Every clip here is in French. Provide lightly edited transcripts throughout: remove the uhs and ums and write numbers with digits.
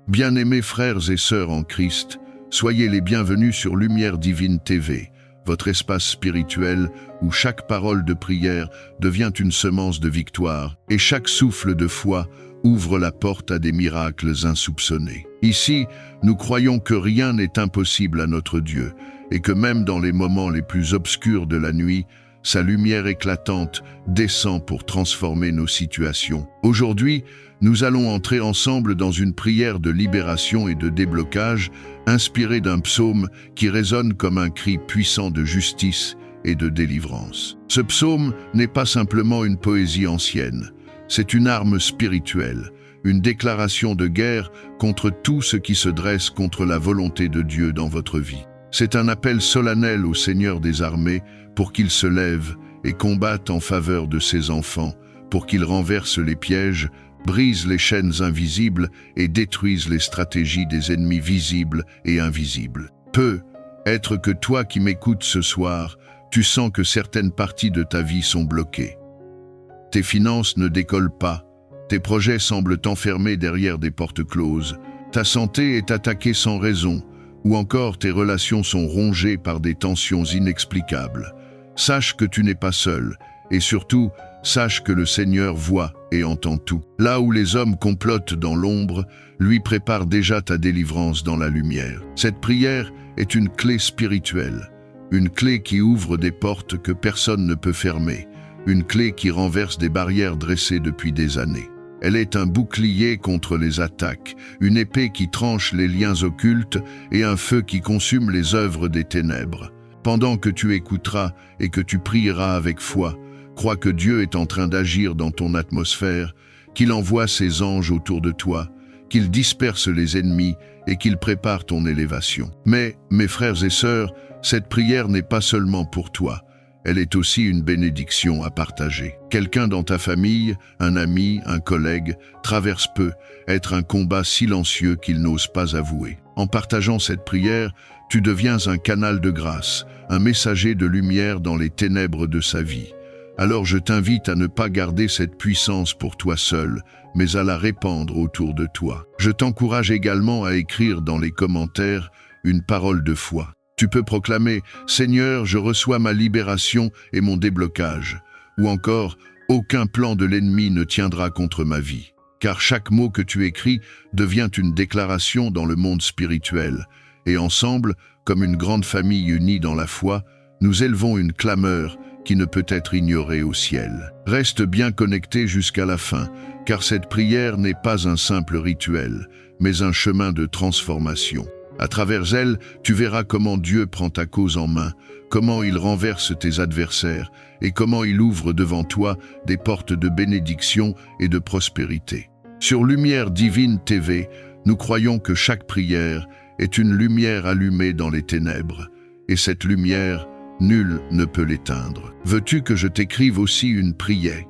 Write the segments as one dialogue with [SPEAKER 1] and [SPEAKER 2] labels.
[SPEAKER 1] Bien-aimés frères et sœurs en Christ, soyez les bienvenus sur Lumière Divine TV, votre espace spirituel où chaque parole de prière devient une semence de victoire et chaque souffle de foi ouvre la porte à des miracles insoupçonnés. Ici, nous croyons que rien n'est impossible à notre Dieu et que même dans les moments les plus obscurs de la nuit, sa lumière éclatante descend pour transformer nos situations. Aujourd'hui, nous allons entrer ensemble dans une prière de libération et de déblocage inspirée d'un psaume qui résonne comme un cri puissant de justice et de délivrance. Ce psaume n'est pas simplement une poésie ancienne, c'est une arme spirituelle, une déclaration de guerre contre tout ce qui se dresse contre la volonté de Dieu dans votre vie. C'est un appel solennel au Seigneur des armées pour qu'il se lève et combatte en faveur de ses enfants, pour qu'il renverse les pièges, brise les chaînes invisibles et détruise les stratégies des ennemis visibles et invisibles. Peut-être que toi qui m'écoutes ce soir, tu sens que certaines parties de ta vie sont bloquées. Tes finances ne décollent pas, tes projets semblent enfermés derrière des portes closes, ta santé est attaquée sans raison, ou encore tes relations sont rongées par des tensions inexplicables. Sache que tu n'es pas seul, et surtout, sache que le Seigneur voit et entend tout. Là où les hommes complotent dans l'ombre, lui prépare déjà ta délivrance dans la lumière. Cette prière est une clé spirituelle, une clé qui ouvre des portes que personne ne peut fermer, une clé qui renverse des barrières dressées depuis des années. Elle est un bouclier contre les attaques, une épée qui tranche les liens occultes et un feu qui consume les œuvres des ténèbres. Pendant que tu écouteras et que tu prieras avec foi, crois que Dieu est en train d'agir dans ton atmosphère, qu'il envoie ses anges autour de toi, qu'il disperse les ennemis et qu'il prépare ton élévation. Mais, mes frères et sœurs, cette prière n'est pas seulement pour toi. Elle est aussi une bénédiction à partager. Quelqu'un dans ta famille, un ami, un collègue, traverse peut-être un combat silencieux qu'il n'ose pas avouer. En partageant cette prière, tu deviens un canal de grâce, un messager de lumière dans les ténèbres de sa vie. Alors je t'invite à ne pas garder cette puissance pour toi seul, mais à la répandre autour de toi. Je t'encourage également à écrire dans les commentaires une parole de foi. Tu peux proclamer « Seigneur, je reçois ma libération et mon déblocage » ou encore « Aucun plan de l'ennemi ne tiendra contre ma vie ». Car chaque mot que tu écris devient une déclaration dans le monde spirituel. Et ensemble, comme une grande famille unie dans la foi, nous élevons une clameur qui ne peut être ignorée au ciel. Reste bien connecté jusqu'à la fin, car cette prière n'est pas un simple rituel, mais un chemin de transformation. À travers elle, tu verras comment Dieu prend ta cause en main, comment il renverse tes adversaires et comment il ouvre devant toi des portes de bénédiction et de prospérité. Sur Lumière Divine TV, nous croyons que chaque prière est une lumière allumée dans les ténèbres, et cette lumière, nul ne peut l'éteindre. Veux-tu que je t'écrive aussi une prière?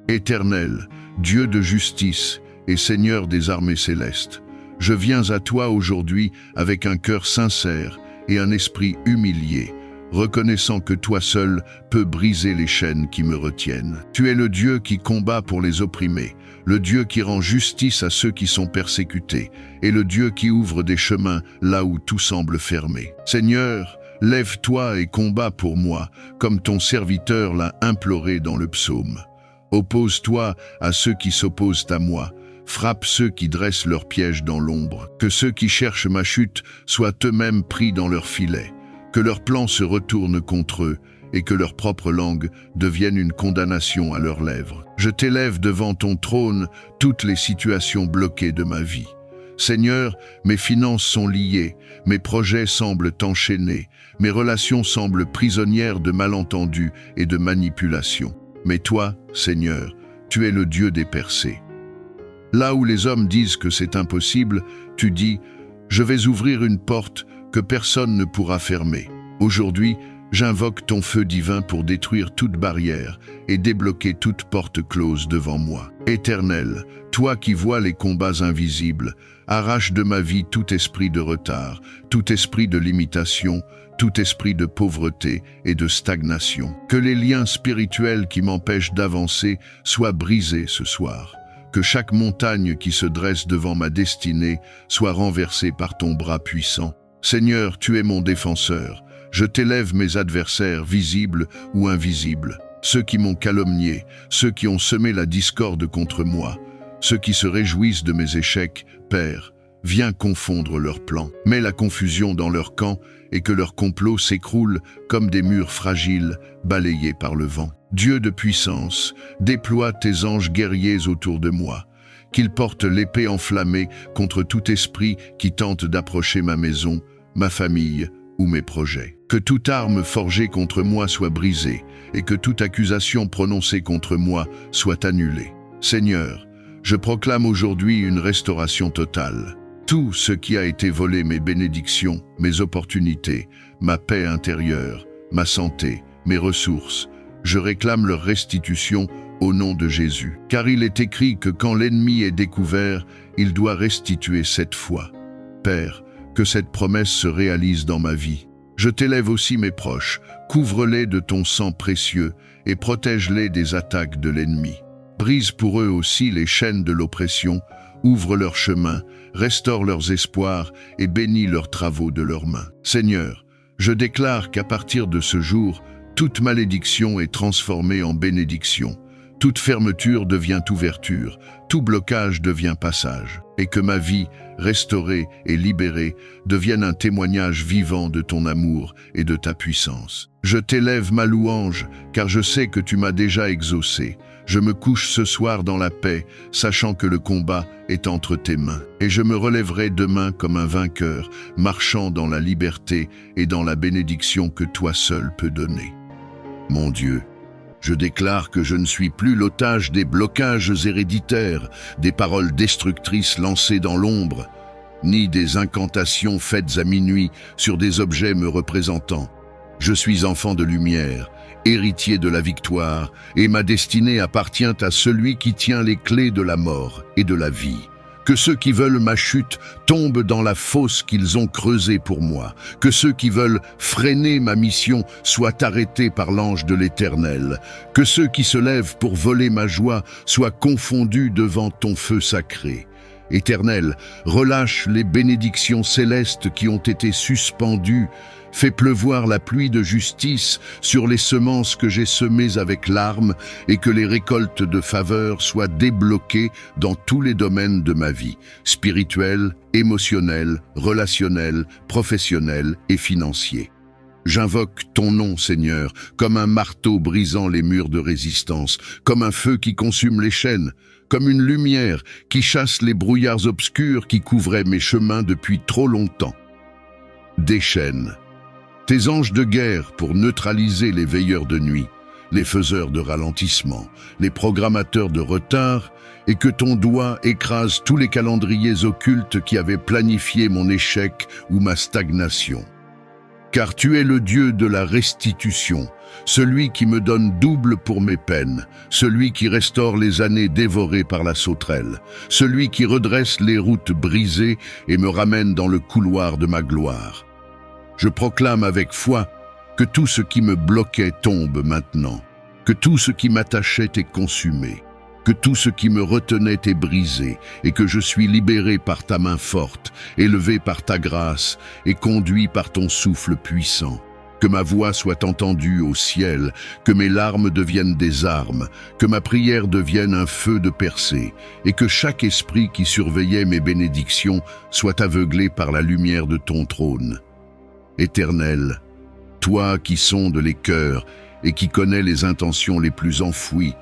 [SPEAKER 1] Éternel, Dieu de justice et Seigneur des armées célestes, je viens à toi aujourd'hui avec un cœur sincère et un esprit humilié, reconnaissant que toi seul peux briser les chaînes qui me retiennent. Tu es le Dieu qui combat pour les opprimés, le Dieu qui rend justice à ceux qui sont persécutés, et le Dieu qui ouvre des chemins là où tout semble fermé. Seigneur, lève-toi et combat pour moi, comme ton serviteur l'a imploré dans le psaume. Oppose-toi à ceux qui s'opposent à moi, frappe ceux qui dressent leurs pièges dans l'ombre, que ceux qui cherchent ma chute soient eux-mêmes pris dans leurs filets, que leurs plans se retournent contre eux et que leur propre langue devienne une condamnation à leurs lèvres. Je t'élève devant ton trône toutes les situations bloquées de ma vie. Seigneur, mes finances sont liées, mes projets semblent enchaînés, mes relations semblent prisonnières de malentendus et de manipulations. Mais toi, Seigneur, tu es le Dieu des percées. Là où les hommes disent que c'est impossible, tu dis « Je vais ouvrir une porte que personne ne pourra fermer. Aujourd'hui, j'invoque ton feu divin pour détruire toute barrière et débloquer toute porte close devant moi. Éternel, toi qui vois les combats invisibles, arrache de ma vie tout esprit de retard, tout esprit de limitation, tout esprit de pauvreté et de stagnation. Que les liens spirituels qui m'empêchent d'avancer soient brisés ce soir. que chaque montagne qui se dresse devant ma destinée soit renversée par ton bras puissant. Seigneur, tu es mon défenseur. Je t'élève mes adversaires, visibles ou invisibles, ceux qui m'ont calomnié, ceux qui ont semé la discorde contre moi, ceux qui se réjouissent de mes échecs. Père, viens confondre leurs plans. Mets la confusion dans leur camp et que leur complot s'écroule comme des murs fragiles balayés par le vent. Dieu de puissance, déploie tes anges guerriers autour de moi, qu'ils portent l'épée enflammée contre tout esprit qui tente d'approcher ma maison, ma famille ou mes projets. Que toute arme forgée contre moi soit brisée et que toute accusation prononcée contre moi soit annulée. Seigneur, je proclame aujourd'hui une restauration totale. Tout ce qui a été volé, mes bénédictions, mes opportunités, ma paix intérieure, ma santé, mes ressources, je réclame leur restitution au nom de Jésus. Car il est écrit que quand l'ennemi est découvert, il doit restituer 7 fois. Père, que cette promesse se réalise dans ma vie. Je t'élève aussi mes proches, couvre-les de ton sang précieux et protège-les des attaques de l'ennemi. Brise pour eux aussi les chaînes de l'oppression, ouvre leur chemin, restaure leurs espoirs et bénis leurs travaux de leurs mains. Seigneur, je déclare qu'à partir de ce jour, toute malédiction est transformée en bénédiction. Toute fermeture devient ouverture, tout blocage devient passage, et que ma vie, restaurée et libérée, devienne un témoignage vivant de ton amour et de ta puissance. Je t'élève ma louange, car je sais que tu m'as déjà exaucé. Je me couche ce soir dans la paix, sachant que le combat est entre tes mains. Et je me relèverai demain comme un vainqueur, marchant dans la liberté et dans la bénédiction que toi seul peux donner. Mon Dieu, je déclare que je ne suis plus l'otage des blocages héréditaires, des paroles destructrices lancées dans l'ombre, ni des incantations faites à minuit sur des objets me représentant. Je suis enfant de lumière, héritier de la victoire, et ma destinée appartient à celui qui tient les clés de la mort et de la vie. Que ceux qui veulent ma chute tombent dans la fosse qu'ils ont creusée pour moi. Que ceux qui veulent freiner ma mission soient arrêtés par l'ange de l'Éternel. Que ceux qui se lèvent pour voler ma joie soient confondus devant ton feu sacré. Éternel, relâche les bénédictions célestes qui ont été suspendues. Fais pleuvoir la pluie de justice sur les semences que j'ai semées avec larmes et que les récoltes de faveur soient débloquées dans tous les domaines de ma vie, spirituel, émotionnel, relationnel, professionnel et financier. J'invoque ton nom, Seigneur, comme un marteau brisant les murs de résistance, comme un feu qui consume les chaînes, comme une lumière qui chasse les brouillards obscurs qui couvraient mes chemins depuis trop longtemps. Déchaîne tes anges de guerre pour neutraliser les veilleurs de nuit, les faiseurs de ralentissement, les programmateurs de retard, et que ton doigt écrase tous les calendriers occultes qui avaient planifié mon échec ou ma stagnation. Car tu es le Dieu de la restitution, celui qui me donne double pour mes peines, celui qui restaure les années dévorées par la sauterelle, celui qui redresse les routes brisées et me ramène dans le couloir de ma gloire. Je proclame avec foi que tout ce qui me bloquait tombe maintenant, que tout ce qui m'attachait est consumé, que tout ce qui me retenait est brisé et que je suis libéré par ta main forte, élevé par ta grâce et conduit par ton souffle puissant. Que ma voix soit entendue au ciel, que mes larmes deviennent des armes, que ma prière devienne un feu de percée et que chaque esprit qui surveillait mes bénédictions soit aveuglé par la lumière de ton trône. Éternel, toi qui sondes les cœurs et qui connais les intentions les plus enfouies,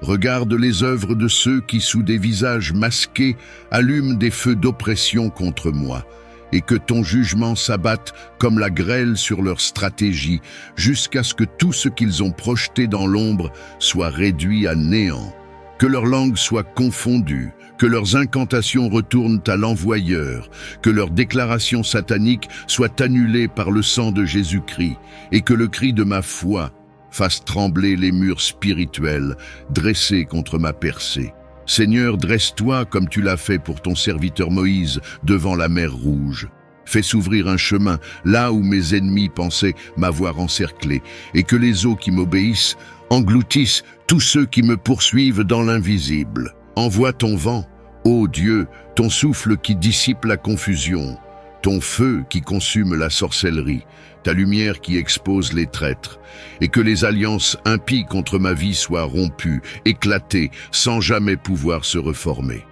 [SPEAKER 1] regarde les œuvres de ceux qui, sous des visages masqués, allument des feux d'oppression contre moi, et que ton jugement s'abatte comme la grêle sur leur stratégie, jusqu'à ce que tout ce qu'ils ont projeté dans l'ombre soit réduit à néant. Que leur langue soit confondue, que leurs incantations retournent à l'envoyeur, que leurs déclarations sataniques soient annulées par le sang de Jésus-Christ, et que le cri de ma foi fasse trembler les murs spirituels dressés contre ma percée. Seigneur, dresse-toi comme tu l'as fait pour ton serviteur Moïse devant la mer Rouge. Fais s'ouvrir un chemin là où mes ennemis pensaient m'avoir encerclé, et que les eaux qui m'obéissent engloutissent tous ceux qui me poursuivent dans l'invisible. Envoie ton vent, ô Dieu, ton souffle qui dissipe la confusion, ton feu qui consume la sorcellerie, ta lumière qui expose les traîtres, et que les alliances impies contre ma vie soient rompues, éclatées, sans jamais pouvoir se reformer.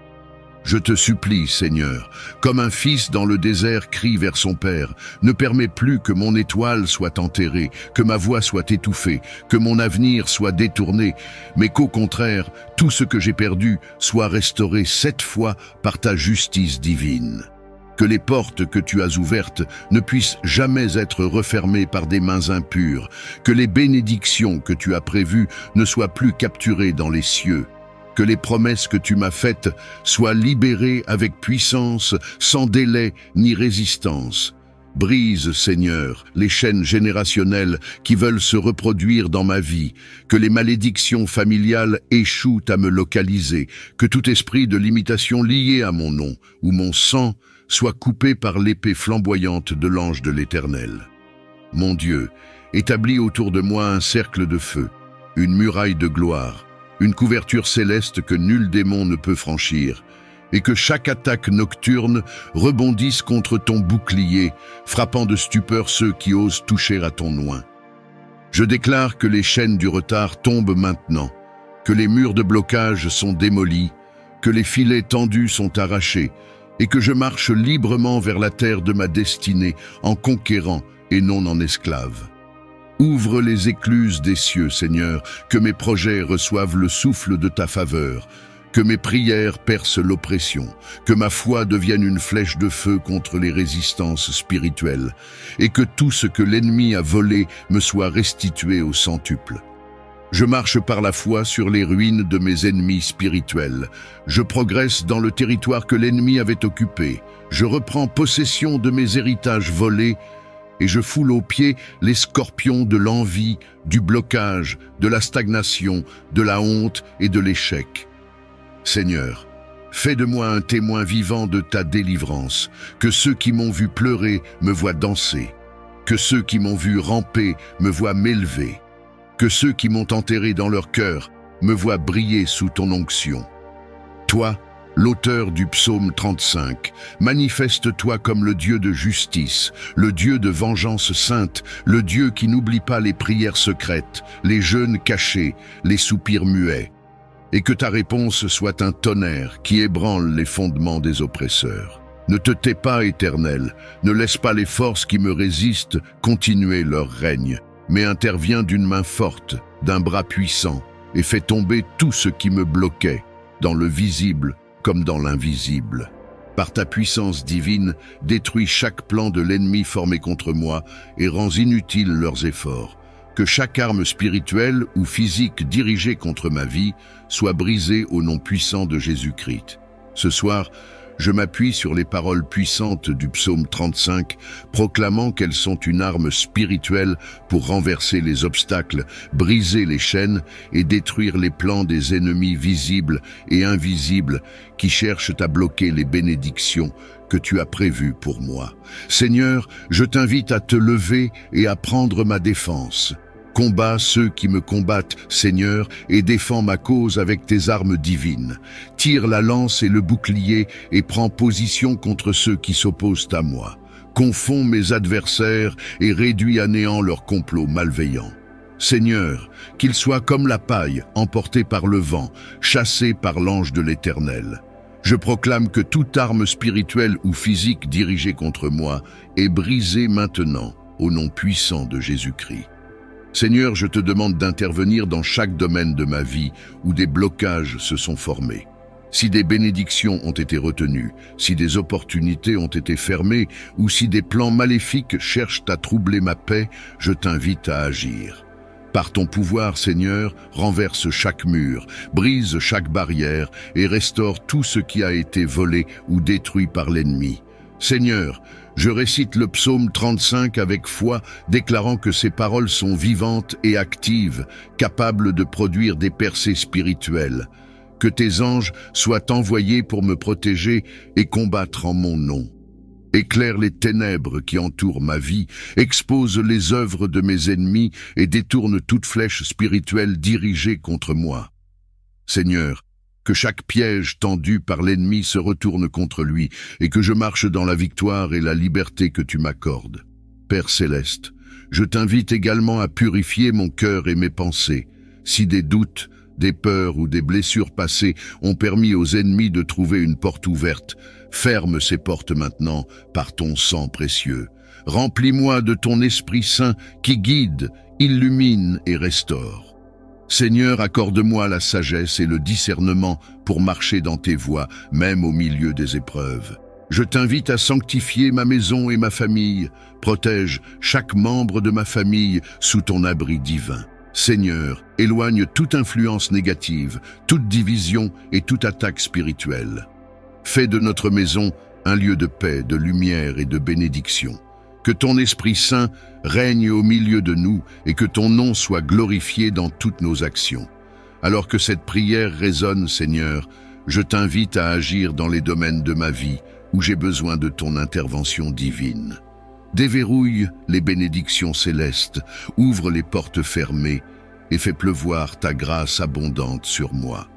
[SPEAKER 1] Je te supplie, Seigneur, comme un fils dans le désert crie vers son père, ne permets plus que mon étoile soit enterrée, que ma voix soit étouffée, que mon avenir soit détourné, mais qu'au contraire, tout ce que j'ai perdu soit restauré 7 fois par ta justice divine. Que les portes que tu as ouvertes ne puissent jamais être refermées par des mains impures, que les bénédictions que tu as prévues ne soient plus capturées dans les cieux, que les promesses que tu m'as faites soient libérées avec puissance, sans délai ni résistance. Brise, Seigneur, les chaînes générationnelles qui veulent se reproduire dans ma vie, que les malédictions familiales échouent à me localiser, que tout esprit de limitation lié à mon nom ou mon sang soit coupé par l'épée flamboyante de l'ange de l'Éternel. Mon Dieu, établis autour de moi un cercle de feu, une muraille de gloire, une couverture céleste que nul démon ne peut franchir, et que chaque attaque nocturne rebondisse contre ton bouclier, frappant de stupeur ceux qui osent toucher à ton oint. Je déclare que les chaînes du retard tombent maintenant, que les murs de blocage sont démolis, que les filets tendus sont arrachés, et que je marche librement vers la terre de ma destinée, en conquérant et non en esclave. Ouvre les écluses des cieux, Seigneur, que mes projets reçoivent le souffle de ta faveur, que mes prières percent l'oppression, que ma foi devienne une flèche de feu contre les résistances spirituelles, et que tout ce que l'ennemi a volé me soit restitué au centuple. Je marche par la foi sur les ruines de mes ennemis spirituels. Je progresse dans le territoire que l'ennemi avait occupé. Je reprends possession de mes héritages volés, et je foule aux pieds les scorpions de l'envie, du blocage, de la stagnation, de la honte et de l'échec. Seigneur, fais de moi un témoin vivant de ta délivrance, que ceux qui m'ont vu pleurer me voient danser, que ceux qui m'ont vu ramper me voient m'élever, que ceux qui m'ont enterré dans leur cœur me voient briller sous ton onction. Toi, l'auteur du psaume 35, manifeste-toi comme le Dieu de justice, le Dieu de vengeance sainte, le Dieu qui n'oublie pas les prières secrètes, les jeûnes cachés, les soupirs muets, et que ta réponse soit un tonnerre qui ébranle les fondements des oppresseurs. Ne te tais pas, Éternel, ne laisse pas les forces qui me résistent continuer leur règne, mais interviens d'une main forte, d'un bras puissant, et fais tomber tout ce qui me bloquait, dans le visible comme dans l'invisible. Par ta puissance divine, détruis chaque plan de l'ennemi formé contre moi et rends inutiles leurs efforts. Que chaque arme spirituelle ou physique dirigée contre ma vie soit brisée au nom puissant de Jésus-Christ. Ce soir, je m'appuie sur les paroles puissantes du psaume 35, proclamant qu'elles sont une arme spirituelle pour renverser les obstacles, briser les chaînes et détruire les plans des ennemis visibles et invisibles qui cherchent à bloquer les bénédictions que tu as prévues pour moi. Seigneur, je t'invite à te lever et à prendre ma défense. Combats ceux qui me combattent, Seigneur, et défends ma cause avec tes armes divines. Tire la lance et le bouclier et prends position contre ceux qui s'opposent à moi. Confonds mes adversaires et réduis à néant leurs complots malveillants. Seigneur, qu'ils soient comme la paille, emportés par le vent, chassés par l'ange de l'Éternel. Je proclame que toute arme spirituelle ou physique dirigée contre moi est brisée maintenant, au nom puissant de Jésus-Christ. Seigneur, je te demande d'intervenir dans chaque domaine de ma vie où des blocages se sont formés. Si des bénédictions ont été retenues, si des opportunités ont été fermées ou si des plans maléfiques cherchent à troubler ma paix, je t'invite à agir. Par ton pouvoir, Seigneur, renverse chaque mur, brise chaque barrière et restaure tout ce qui a été volé ou détruit par l'ennemi. Seigneur, je récite le psaume 35 avec foi, déclarant que ces paroles sont vivantes et actives, capables de produire des percées spirituelles. Que tes anges soient envoyés pour me protéger et combattre en mon nom. Éclaire les ténèbres qui entourent ma vie, expose les œuvres de mes ennemis et détourne toute flèche spirituelle dirigée contre moi. Seigneur, que chaque piège tendu par l'ennemi se retourne contre lui et que je marche dans la victoire et la liberté que tu m'accordes. Père céleste, je t'invite également à purifier mon cœur et mes pensées. Si des doutes, des peurs ou des blessures passées ont permis aux ennemis de trouver une porte ouverte, ferme ces portes maintenant par ton sang précieux. Remplis-moi de ton Esprit Saint qui guide, illumine et restaure. Seigneur, accorde-moi la sagesse et le discernement pour marcher dans tes voies, même au milieu des épreuves. Je t'invite à sanctifier ma maison et ma famille. Protège chaque membre de ma famille sous ton abri divin. Seigneur, éloigne toute influence négative, toute division et toute attaque spirituelle. Fais de notre maison un lieu de paix, de lumière et de bénédiction. Que ton Esprit Saint règne au milieu de nous et que ton nom soit glorifié dans toutes nos actions. Alors que cette prière résonne, Seigneur, je t'invite à agir dans les domaines de ma vie où j'ai besoin de ton intervention divine. Déverrouille les bénédictions célestes, ouvre les portes fermées et fais pleuvoir ta grâce abondante sur moi.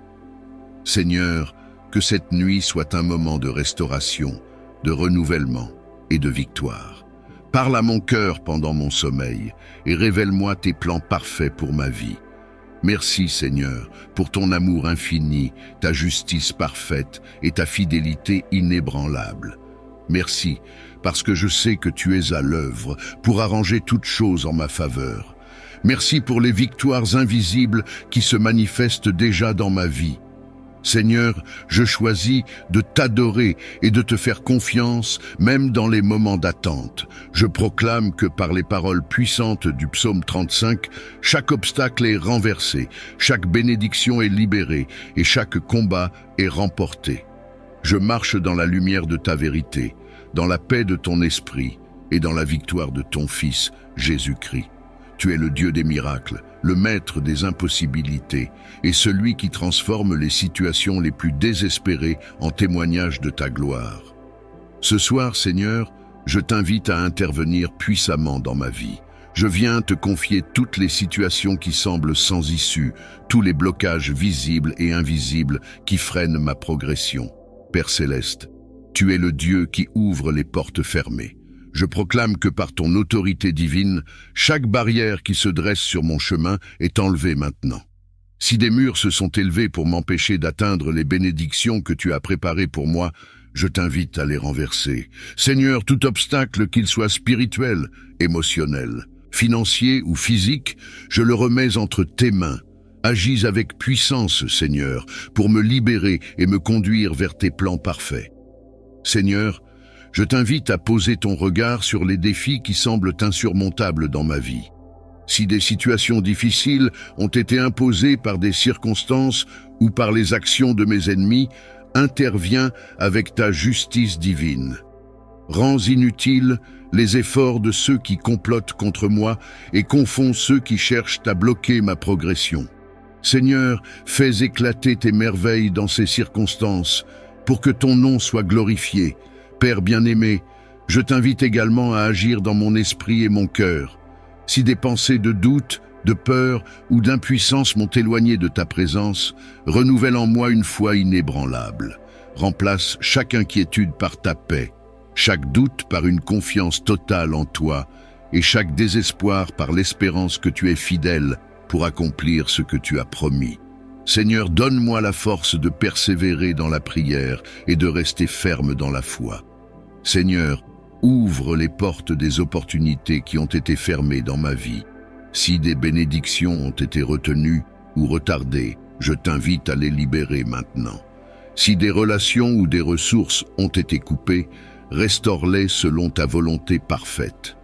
[SPEAKER 1] Seigneur, que cette nuit soit un moment de restauration, de renouvellement et de victoire. Parle à mon cœur pendant mon sommeil et révèle-moi tes plans parfaits pour ma vie. Merci Seigneur pour ton amour infini, ta justice parfaite et ta fidélité inébranlable. Merci parce que je sais que tu es à l'œuvre pour arranger toutes choses en ma faveur. Merci pour les victoires invisibles qui se manifestent déjà dans ma vie. Seigneur, je choisis de t'adorer et de te faire confiance, même dans les moments d'attente. Je proclame que par les paroles puissantes du psaume 35, chaque obstacle est renversé, chaque bénédiction est libérée et chaque combat est remporté. Je marche dans la lumière de ta vérité, dans la paix de ton esprit et dans la victoire de ton Fils, Jésus-Christ. Tu es le Dieu des miracles, le maître des impossibilités et celui qui transforme les situations les plus désespérées en témoignage de ta gloire. Ce soir, Seigneur, je t'invite à intervenir puissamment dans ma vie. Je viens te confier toutes les situations qui semblent sans issue, tous les blocages visibles et invisibles qui freinent ma progression. Père céleste, tu es le Dieu qui ouvre les portes fermées. Je proclame que par ton autorité divine, chaque barrière qui se dresse sur mon chemin est enlevée maintenant. Si des murs se sont élevés pour m'empêcher d'atteindre les bénédictions que tu as préparées pour moi, je t'invite à les renverser. Seigneur, tout obstacle, qu'il soit spirituel, émotionnel, financier ou physique, je le remets entre tes mains. Agis avec puissance, Seigneur, pour me libérer et me conduire vers tes plans parfaits. Seigneur, je t'invite à poser ton regard sur les défis qui semblent insurmontables dans ma vie. Si des situations difficiles ont été imposées par des circonstances ou par les actions de mes ennemis, interviens avec ta justice divine. Rends inutiles les efforts de ceux qui complotent contre moi et confonds ceux qui cherchent à bloquer ma progression. Seigneur, fais éclater tes merveilles dans ces circonstances pour que ton nom soit glorifié. Père bien-aimé, je t'invite également à agir dans mon esprit et mon cœur. Si des pensées de doute, de peur ou d'impuissance m'ont éloigné de ta présence, renouvelle en moi une foi inébranlable. Remplace chaque inquiétude par ta paix, chaque doute par une confiance totale en toi et chaque désespoir par l'espérance que tu es fidèle pour accomplir ce que tu as promis. Seigneur, donne-moi la force de persévérer dans la prière et de rester ferme dans la foi. Seigneur, ouvre les portes des opportunités qui ont été fermées dans ma vie. Si des bénédictions ont été retenues ou retardées, je t'invite à les libérer maintenant. Si des relations ou des ressources ont été coupées, restaure-les selon ta volonté parfaite.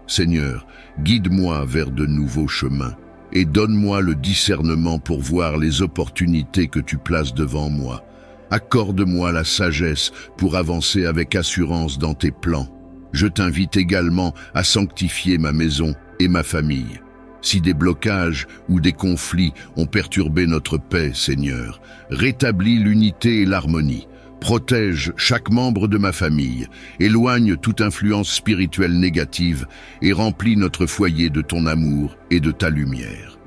[SPEAKER 1] Seigneur, guide-moi vers de nouveaux chemins et donne-moi le discernement pour voir les opportunités que tu places devant moi. Accorde-moi la sagesse pour avancer avec assurance dans tes plans. Je t'invite également à sanctifier ma maison et ma famille. Si des blocages ou des conflits ont perturbé notre paix, Seigneur, rétablis l'unité et l'harmonie. Protège chaque membre de ma famille, éloigne toute influence spirituelle négative et remplis notre foyer de ton amour et de ta lumière.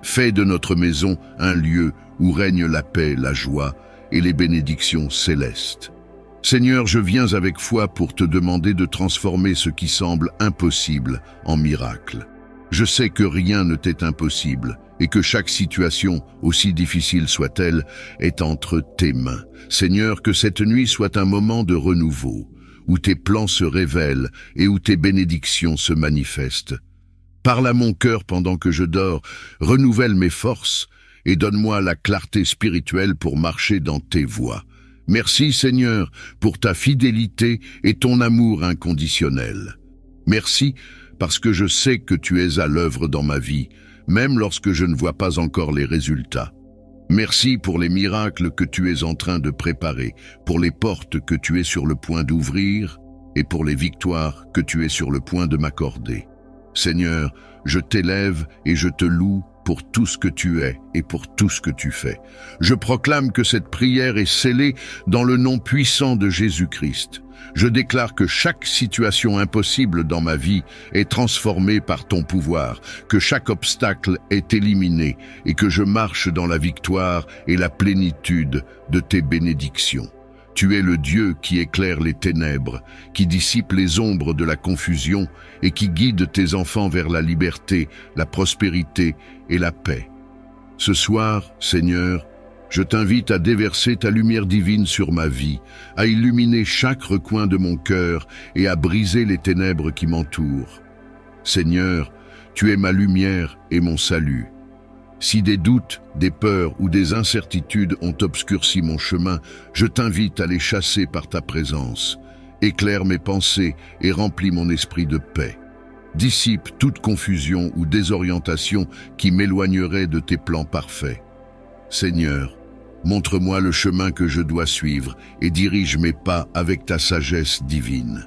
[SPEAKER 1] Fais de notre maison un lieu où règnent la paix, la joie et les bénédictions célestes. Seigneur, je viens avec foi pour te demander de transformer ce qui semble impossible en miracle. Je sais que rien ne t'est impossible et que chaque situation, aussi difficile soit-elle, est entre tes mains. Seigneur, que cette nuit soit un moment de renouveau, où tes plans se révèlent et où tes bénédictions se manifestent. Parle à mon cœur pendant que je dors, renouvelle mes forces et donne-moi la clarté spirituelle pour marcher dans tes voies. Merci Seigneur pour ta fidélité et ton amour inconditionnel. Merci parce que je sais que tu es à l'œuvre dans ma vie, même lorsque je ne vois pas encore les résultats. Merci pour les miracles que tu es en train de préparer, pour les portes que tu es sur le point d'ouvrir et pour les victoires que tu es sur le point de m'accorder. Seigneur, je t'élève et je te loue pour tout ce que tu es et pour tout ce que tu fais. Je proclame que cette prière est scellée dans le nom puissant de Jésus-Christ. Je déclare que chaque situation impossible dans ma vie est transformée par ton pouvoir, que chaque obstacle est éliminé et que je marche dans la victoire et la plénitude de tes bénédictions. Tu es le Dieu qui éclaire les ténèbres, qui dissipe les ombres de la confusion et qui guide tes enfants vers la liberté, la prospérité et la paix. Ce soir, Seigneur, je t'invite à déverser ta lumière divine sur ma vie, à illuminer chaque recoin de mon cœur et à briser les ténèbres qui m'entourent. Seigneur, tu es ma lumière et mon salut. Si des doutes, des peurs ou des incertitudes ont obscurci mon chemin, je t'invite à les chasser par ta présence. Éclaire mes pensées et remplis mon esprit de paix. Dissipe toute confusion ou désorientation qui m'éloignerait de tes plans parfaits. Seigneur, montre-moi le chemin que je dois suivre et dirige mes pas avec ta sagesse divine.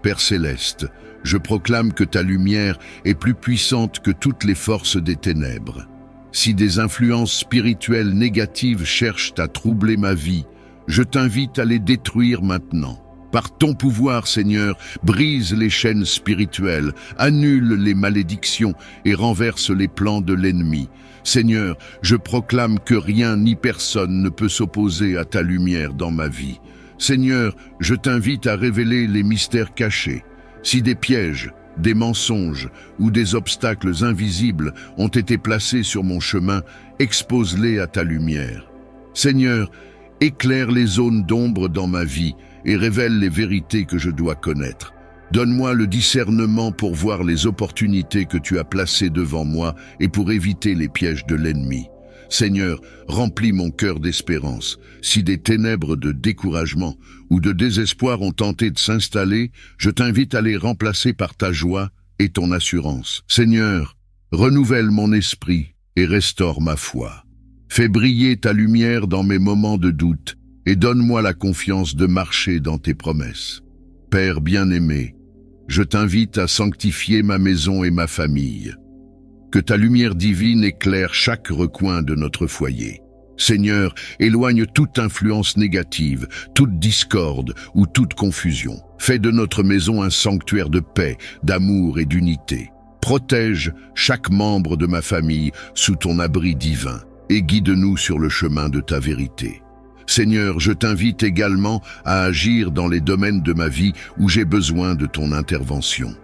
[SPEAKER 1] Père céleste, je proclame que ta lumière est plus puissante que toutes les forces des ténèbres. Si des influences spirituelles négatives cherchent à troubler ma vie, je t'invite à les détruire maintenant. Par ton pouvoir, Seigneur, brise les chaînes spirituelles, annule les malédictions et renverse les plans de l'ennemi. Seigneur, je proclame que rien ni personne ne peut s'opposer à ta lumière dans ma vie. Seigneur, je t'invite à révéler les mystères cachés. Si des pièges, des mensonges ou des obstacles invisibles ont été placés sur mon chemin, expose-les à ta lumière. Seigneur, éclaire les zones d'ombre dans ma vie et révèle les vérités que je dois connaître. Donne-moi le discernement pour voir les opportunités que tu as placées devant moi et pour éviter les pièges de l'ennemi. Seigneur, remplis mon cœur d'espérance. Si des ténèbres de découragement ou de désespoir ont tenté de s'installer, je t'invite à les remplacer par ta joie et ton assurance. Seigneur, renouvelle mon esprit et restaure ma foi. Fais briller ta lumière dans mes moments de doute et donne-moi la confiance de marcher dans tes promesses. Père bien-aimé, je t'invite à sanctifier ma maison et ma famille. Que ta lumière divine éclaire chaque recoin de notre foyer. Seigneur, éloigne toute influence négative, toute discorde ou toute confusion. Fais de notre maison un sanctuaire de paix, d'amour et d'unité. Protège chaque membre de ma famille sous ton abri divin et guide-nous sur le chemin de ta vérité. Seigneur, je t'invite également à agir dans les domaines de ma vie où j'ai besoin de ton intervention.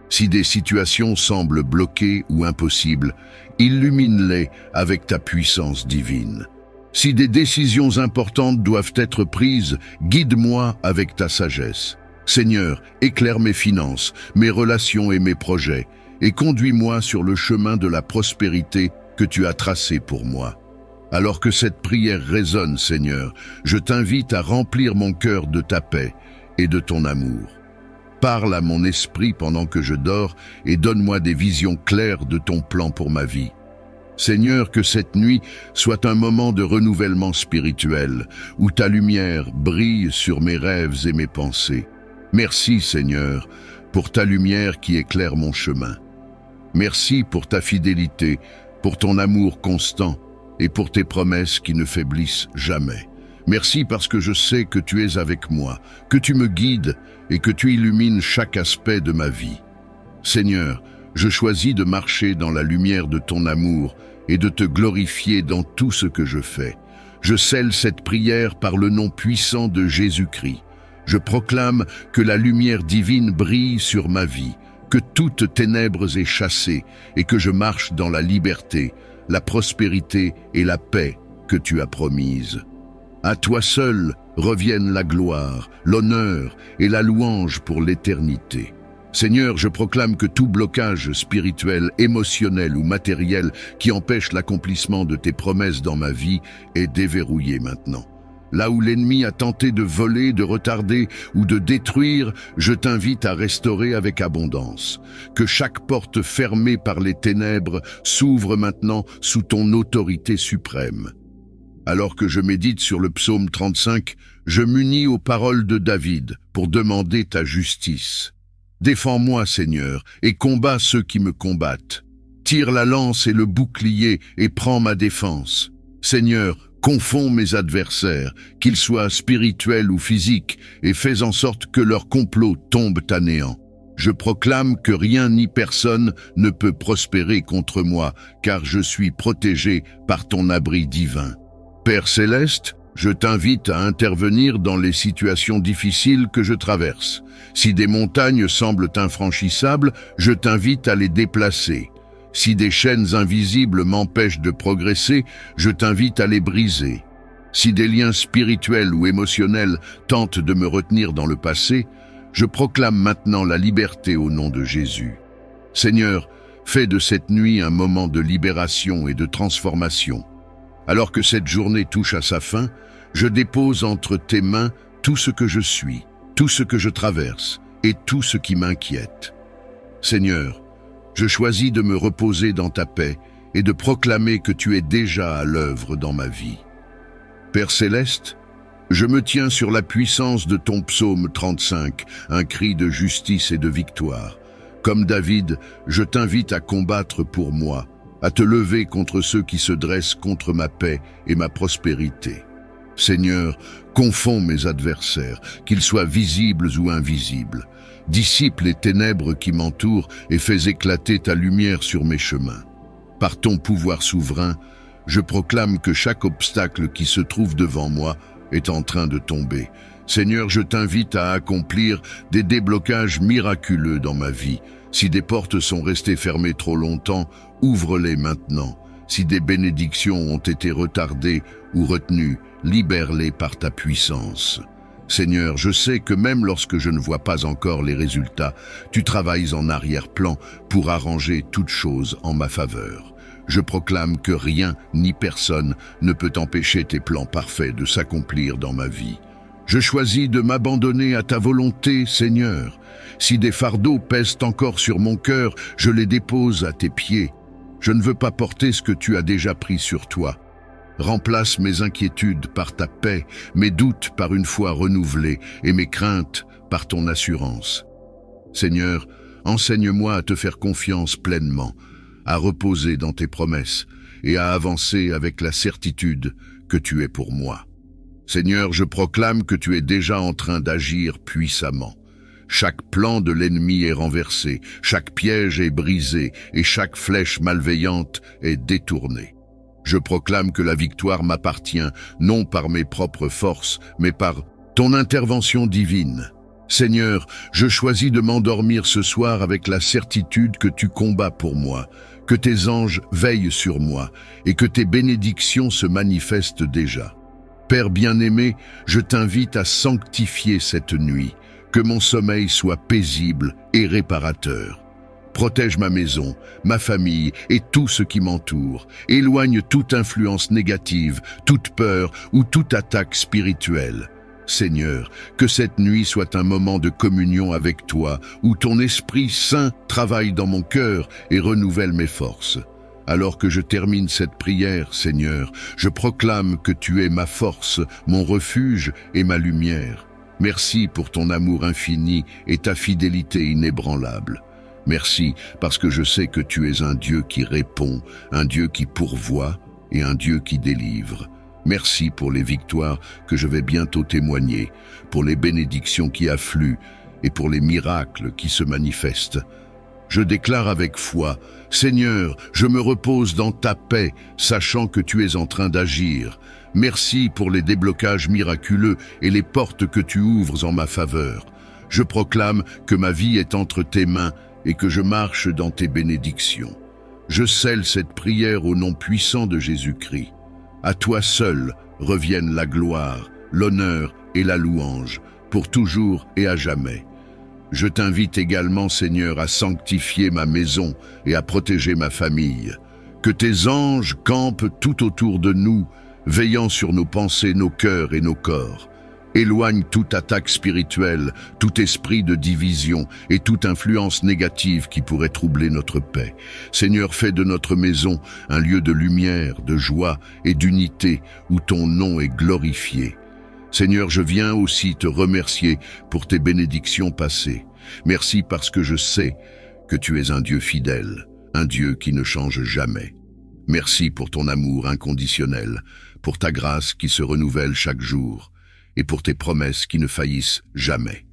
[SPEAKER 1] Si des situations semblent bloquées ou impossibles, illumine-les avec ta puissance divine. Si des décisions importantes doivent être prises, guide-moi avec ta sagesse. Seigneur, éclaire mes finances, mes relations et mes projets, et conduis-moi sur le chemin de la prospérité que tu as tracé pour moi. Alors que cette prière résonne, Seigneur, je t'invite à remplir mon cœur de ta paix et de ton amour. Parle à mon esprit pendant que je dors et donne-moi des visions claires de ton plan pour ma vie. Seigneur, que cette nuit soit un moment de renouvellement spirituel, où ta lumière brille sur mes rêves et mes pensées. Merci, Seigneur, pour ta lumière qui éclaire mon chemin. Merci pour ta fidélité, pour ton amour constant et pour tes promesses qui ne faiblissent jamais. Merci parce que je sais que tu es avec moi, que tu me guides et que tu illumines chaque aspect de ma vie. Seigneur, je choisis de marcher dans la lumière de ton amour et de te glorifier dans tout ce que je fais. Je scelle cette prière par le nom puissant de Jésus-Christ. Je proclame que la lumière divine brille sur ma vie, que toute ténèbres est chassée et que je marche dans la liberté, la prospérité et la paix que tu as promises. À toi seul reviennent la gloire, l'honneur et la louange pour l'éternité. Seigneur, je proclame que tout blocage spirituel, émotionnel ou matériel qui empêche l'accomplissement de tes promesses dans ma vie est déverrouillé maintenant. Là où l'ennemi a tenté de voler, de retarder ou de détruire, je t'invite à restaurer avec abondance. Que chaque porte fermée par les ténèbres s'ouvre maintenant sous ton autorité suprême. Alors que je médite sur le psaume 35, je m'unis aux paroles de David pour demander ta justice. Défends-moi, Seigneur, et combats ceux qui me combattent. Tire la lance et le bouclier et prends ma défense. Seigneur, confonds mes adversaires, qu'ils soient spirituels ou physiques, et fais en sorte que leurs complots tombent à néant. Je proclame que rien ni personne ne peut prospérer contre moi, car je suis protégé par ton abri divin. Père céleste, je t'invite à intervenir dans les situations difficiles que je traverse. Si des montagnes semblent infranchissables, je t'invite à les déplacer. Si des chaînes invisibles m'empêchent de progresser, je t'invite à les briser. Si des liens spirituels ou émotionnels tentent de me retenir dans le passé, je proclame maintenant la liberté au nom de Jésus. Seigneur, fais de cette nuit un moment de libération et de transformation. Alors que cette journée touche à sa fin, je dépose entre tes mains tout ce que je suis, tout ce que je traverse et tout ce qui m'inquiète. Seigneur, je choisis de me reposer dans ta paix et de proclamer que tu es déjà à l'œuvre dans ma vie. Père céleste, je me tiens sur la puissance de ton psaume 35, un cri de justice et de victoire. Comme David, je t'invite à combattre pour moi, à te lever contre ceux qui se dressent contre ma paix et ma prospérité. Seigneur, confonds mes adversaires, qu'ils soient visibles ou invisibles. Dissipe les ténèbres qui m'entourent et fais éclater ta lumière sur mes chemins. Par ton pouvoir souverain, je proclame que chaque obstacle qui se trouve devant moi est en train de tomber. Seigneur, je t'invite à accomplir des déblocages miraculeux dans ma vie. Si des portes sont restées fermées trop longtemps, ouvre-les maintenant. Si des bénédictions ont été retardées ou retenues, libère-les par ta puissance. Seigneur, je sais que même lorsque je ne vois pas encore les résultats, tu travailles en arrière-plan pour arranger toutes choses en ma faveur. Je proclame que rien ni personne ne peut empêcher tes plans parfaits de s'accomplir dans ma vie. Je choisis de m'abandonner à ta volonté, Seigneur. Si des fardeaux pèsent encore sur mon cœur, je les dépose à tes pieds. Je ne veux pas porter ce que tu as déjà pris sur toi. Remplace mes inquiétudes par ta paix, mes doutes par une foi renouvelée et mes craintes par ton assurance. Seigneur, enseigne-moi à te faire confiance pleinement, à reposer dans tes promesses et à avancer avec la certitude que tu es pour moi. Seigneur, je proclame que tu es déjà en train d'agir puissamment. Chaque plan de l'ennemi est renversé, chaque piège est brisé et chaque flèche malveillante est détournée. Je proclame que la victoire m'appartient, non par mes propres forces, mais par ton intervention divine. Seigneur, je choisis de m'endormir ce soir avec la certitude que tu combats pour moi, que tes anges veillent sur moi et que tes bénédictions se manifestent déjà. Père bien-aimé, je t'invite à sanctifier cette nuit, que mon sommeil soit paisible et réparateur. Protège ma maison, ma famille et tout ce qui m'entoure. Éloigne toute influence négative, toute peur ou toute attaque spirituelle. Seigneur, que cette nuit soit un moment de communion avec toi, où ton Esprit Saint travaille dans mon cœur et renouvelle mes forces. Alors que je termine cette prière, Seigneur, je proclame que tu es ma force, mon refuge et ma lumière. Merci pour ton amour infini et ta fidélité inébranlable. Merci parce que je sais que tu es un Dieu qui répond, un Dieu qui pourvoit et un Dieu qui délivre. Merci pour les victoires que je vais bientôt témoigner, pour les bénédictions qui affluent et pour les miracles qui se manifestent. Je déclare avec foi, Seigneur, je me repose dans ta paix, sachant que tu es en train d'agir. Merci pour les déblocages miraculeux et les portes que tu ouvres en ma faveur. Je proclame que ma vie est entre tes mains et que je marche dans tes bénédictions. Je scelle cette prière au nom puissant de Jésus-Christ. À toi seul reviennent la gloire, l'honneur et la louange, pour toujours et à jamais. Je t'invite également, Seigneur, à sanctifier ma maison et à protéger ma famille. Que tes anges campent tout autour de nous, veillant sur nos pensées, nos cœurs et nos corps. Éloigne toute attaque spirituelle, tout esprit de division et toute influence négative qui pourrait troubler notre paix. Seigneur, fais de notre maison un lieu de lumière, de joie et d'unité où ton nom est glorifié. Seigneur, je viens aussi te remercier pour tes bénédictions passées. Merci parce que je sais que tu es un Dieu fidèle, un Dieu qui ne change jamais. Merci pour ton amour inconditionnel, pour ta grâce qui se renouvelle chaque jour, et pour tes promesses qui ne faillissent jamais.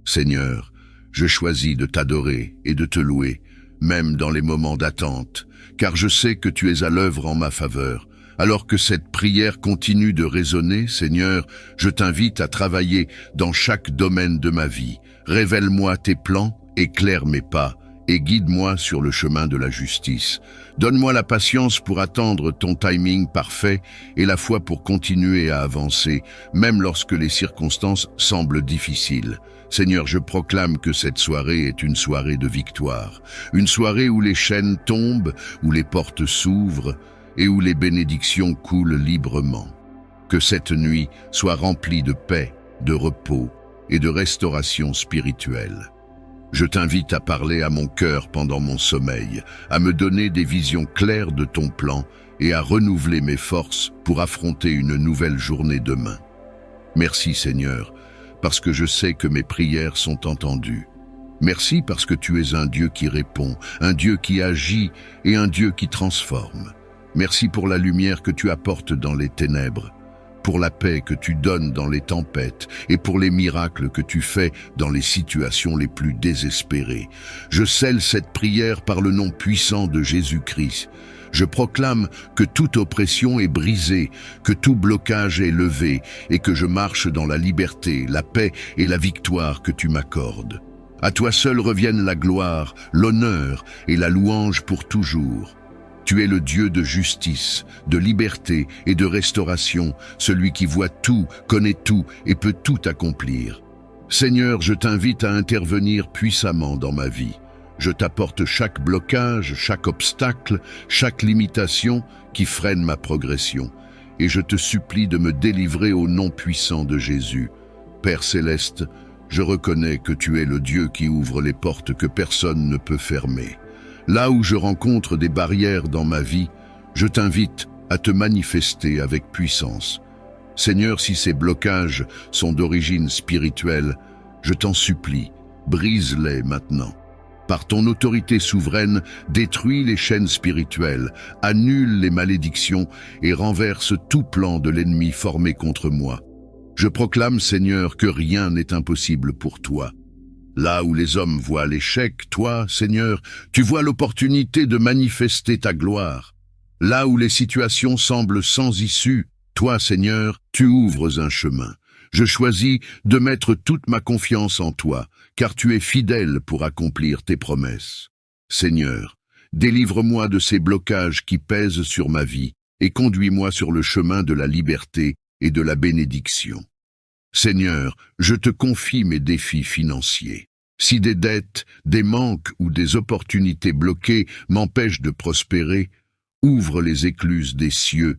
[SPEAKER 1] Seigneur, je choisis de t'adorer et de te louer, même dans les moments d'attente, car je sais que tu es à l'œuvre en ma faveur. Alors que cette prière continue de résonner, Seigneur, je t'invite à travailler dans chaque domaine de ma vie. Révèle-moi tes plans, éclaire mes pas, et guide-moi sur le chemin de la justice. Donne-moi la patience pour attendre ton timing parfait et la foi pour continuer à avancer, même lorsque les circonstances semblent difficiles. Seigneur, je proclame que cette soirée est une soirée de victoire, une soirée où les chaînes tombent, où les portes s'ouvrent et où les bénédictions coulent librement. Que cette nuit soit remplie de paix, de repos et de restauration spirituelle. Je t'invite à parler à mon cœur pendant mon sommeil, à me donner des visions claires de ton plan et à renouveler mes forces pour affronter une nouvelle journée demain. Merci Seigneur, parce que je sais que mes prières sont entendues. Merci parce que tu es un Dieu qui répond, un Dieu qui agit et un Dieu qui transforme. Merci pour la lumière que tu apportes dans les ténèbres, pour la paix que tu donnes dans les tempêtes et pour les miracles que tu fais dans les situations les plus désespérées. Je scelle cette prière par le nom puissant de Jésus-Christ. Je proclame que toute oppression est brisée, que tout blocage est levé et que je marche dans la liberté, la paix et la victoire que tu m'accordes. À toi seul reviennent la gloire, l'honneur et la louange pour toujours. Tu es le Dieu de justice, de liberté et de restauration, celui qui voit tout, connaît tout et peut tout accomplir. Seigneur, je t'invite à intervenir puissamment dans ma vie. Je t'apporte chaque blocage, chaque obstacle, chaque limitation qui freine ma progression. Et je te supplie de me délivrer au nom puissant de Jésus. Père céleste, je reconnais que tu es le Dieu qui ouvre les portes que personne ne peut fermer. Là où je rencontre des barrières dans ma vie, je t'invite à te manifester avec puissance. Seigneur, si ces blocages sont d'origine spirituelle, je t'en supplie, brise-les maintenant. Par ton autorité souveraine, détruis les chaînes spirituelles, annule les malédictions et renverse tout plan de l'ennemi formé contre moi. Je proclame, Seigneur, que rien n'est impossible pour toi. Là où les hommes voient l'échec, toi, Seigneur, tu vois l'opportunité de manifester ta gloire. Là où les situations semblent sans issue, toi, Seigneur, tu ouvres un chemin. Je choisis de mettre toute ma confiance en toi, car tu es fidèle pour accomplir tes promesses. Seigneur, délivre-moi de ces blocages qui pèsent sur ma vie et conduis-moi sur le chemin de la liberté et de la bénédiction. Seigneur, je te confie mes défis financiers. Si des dettes, des manques ou des opportunités bloquées m'empêchent de prospérer, ouvre les écluses des cieux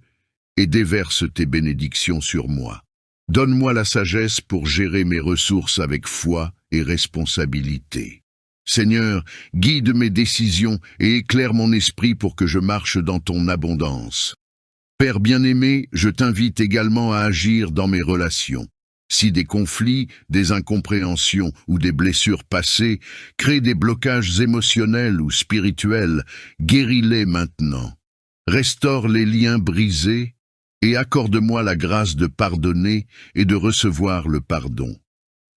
[SPEAKER 1] et déverse tes bénédictions sur moi. Donne-moi la sagesse pour gérer mes ressources avec foi et responsabilité. Seigneur, guide mes décisions et éclaire mon esprit pour que je marche dans ton abondance. Père bien-aimé, je t'invite également à agir dans mes relations. Si des conflits, des incompréhensions ou des blessures passées créent des blocages émotionnels ou spirituels, guéris-les maintenant. Restaure les liens brisés et accorde-moi la grâce de pardonner et de recevoir le pardon.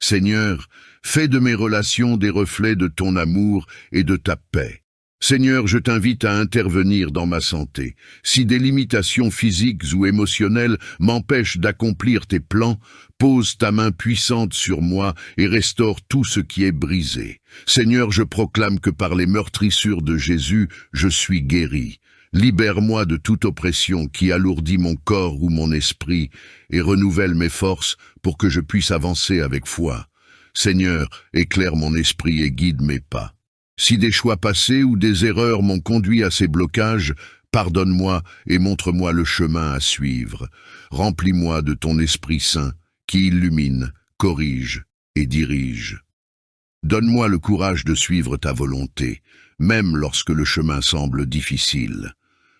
[SPEAKER 1] Seigneur, fais de mes relations des reflets de ton amour et de ta paix. Seigneur, je t'invite à intervenir dans ma santé. Si des limitations physiques ou émotionnelles m'empêchent d'accomplir tes plans, pose ta main puissante sur moi et restaure tout ce qui est brisé. Seigneur, je proclame que par les meurtrissures de Jésus, je suis guéri. Libère-moi de toute oppression qui alourdit mon corps ou mon esprit et renouvelle mes forces pour que je puisse avancer avec foi. Seigneur, éclaire mon esprit et guide mes pas. Si des choix passés ou des erreurs m'ont conduit à ces blocages, pardonne-moi et montre-moi le chemin à suivre. Remplis-moi de ton Esprit Saint qui illumine, corrige et dirige. Donne-moi le courage de suivre ta volonté, même lorsque le chemin semble difficile.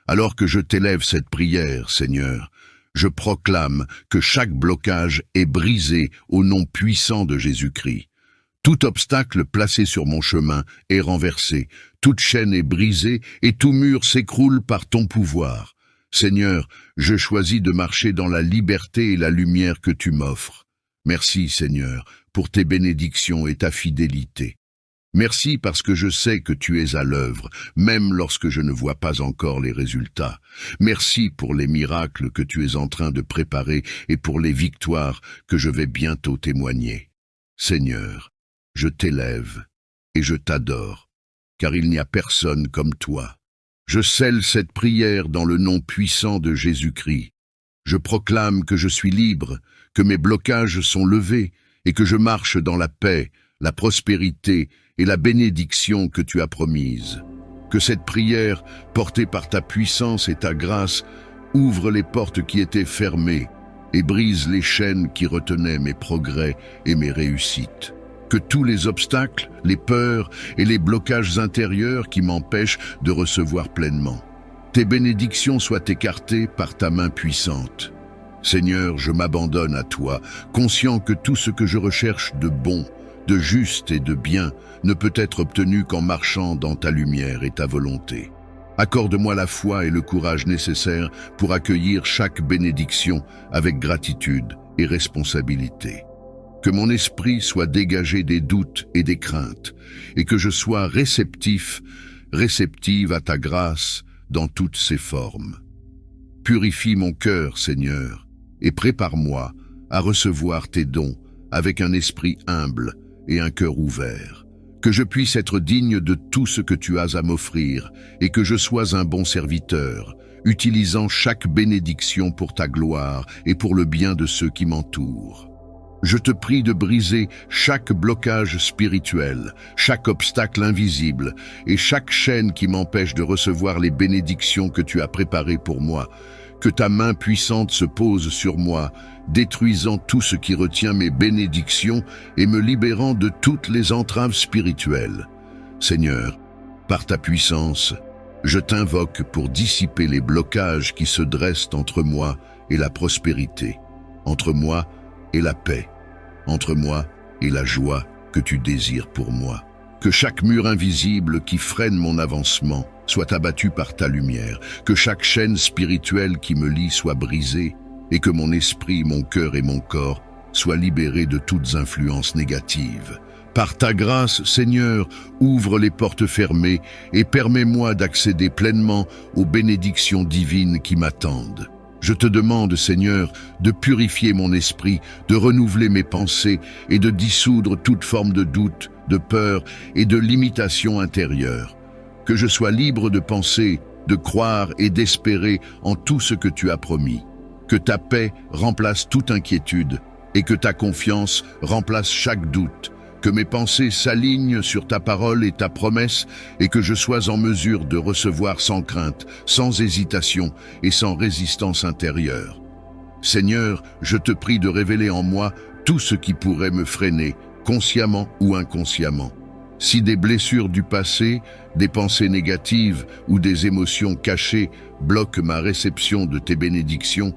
[SPEAKER 1] Alors que je t'élève cette prière, Seigneur, je proclame que chaque blocage est brisé au nom puissant de Jésus-Christ. Tout obstacle placé sur mon chemin est renversé, toute chaîne est brisée et tout mur s'écroule par ton pouvoir. Seigneur, je choisis de marcher dans la liberté et la lumière que tu m'offres. Merci, Seigneur, pour tes bénédictions et ta fidélité. Merci parce que je sais que tu es à l'œuvre, même lorsque je ne vois pas encore les résultats. Merci pour les miracles que tu es en train de préparer et pour les victoires que je vais bientôt témoigner. Seigneur, je t'élève et je t'adore, car il n'y a personne comme toi. Je scelle cette prière dans le nom puissant de Jésus-Christ. Je proclame que je suis libre, que mes blocages sont levés et que je marche dans la paix, la prospérité et la bénédiction que tu as promise. Que cette prière, portée par ta puissance et ta grâce, ouvre les portes qui étaient fermées et brise les chaînes qui retenaient mes progrès et mes réussites. Que tous les obstacles, les peurs et les blocages intérieurs qui m'empêchent de recevoir pleinement. Tes bénédictions soient écartées par ta main puissante. Seigneur, je m'abandonne à toi, conscient que tout ce que je recherche de bon, de juste et de bien ne peut être obtenu qu'en marchant dans ta lumière et ta volonté. Accorde-moi la foi et le courage nécessaires pour accueillir chaque bénédiction avec gratitude et responsabilité. Que mon esprit soit dégagé des doutes et des craintes, et que je sois réceptive à ta grâce dans toutes ses formes. Purifie mon cœur, Seigneur, et prépare-moi à recevoir tes dons avec un esprit humble et un cœur ouvert. Que je puisse être digne de tout ce que tu as à m'offrir, et que je sois un bon serviteur, utilisant chaque bénédiction pour ta gloire et pour le bien de ceux qui m'entourent. Je te prie de briser chaque blocage spirituel, chaque obstacle invisible et chaque chaîne qui m'empêche de recevoir les bénédictions que tu as préparées pour moi. Que ta main puissante se pose sur moi, détruisant tout ce qui retient mes bénédictions et me libérant de toutes les entraves spirituelles. Seigneur, par ta puissance, je t'invoque pour dissiper les blocages qui se dressent entre moi et la prospérité, entre moi et la paix, entre moi et la joie que tu désires pour moi. Que chaque mur invisible qui freine mon avancement soit abattu par ta lumière, que chaque chaîne spirituelle qui me lie soit brisée, et que mon esprit, mon cœur et mon corps soient libérés de toutes influences négatives. Par ta grâce, Seigneur, ouvre les portes fermées et permets-moi d'accéder pleinement aux bénédictions divines qui m'attendent. Je te demande, Seigneur, de purifier mon esprit, de renouveler mes pensées et de dissoudre toute forme de doute, de peur et de limitation intérieure. Que je sois libre de penser, de croire et d'espérer en tout ce que tu as promis. Que ta paix remplace toute inquiétude et que ta confiance remplace chaque doute. Que mes pensées s'alignent sur ta parole et ta promesse et que je sois en mesure de recevoir sans crainte, sans hésitation et sans résistance intérieure. Seigneur, je te prie de révéler en moi tout ce qui pourrait me freiner, consciemment ou inconsciemment. Si des blessures du passé, des pensées négatives ou des émotions cachées bloquent ma réception de tes bénédictions,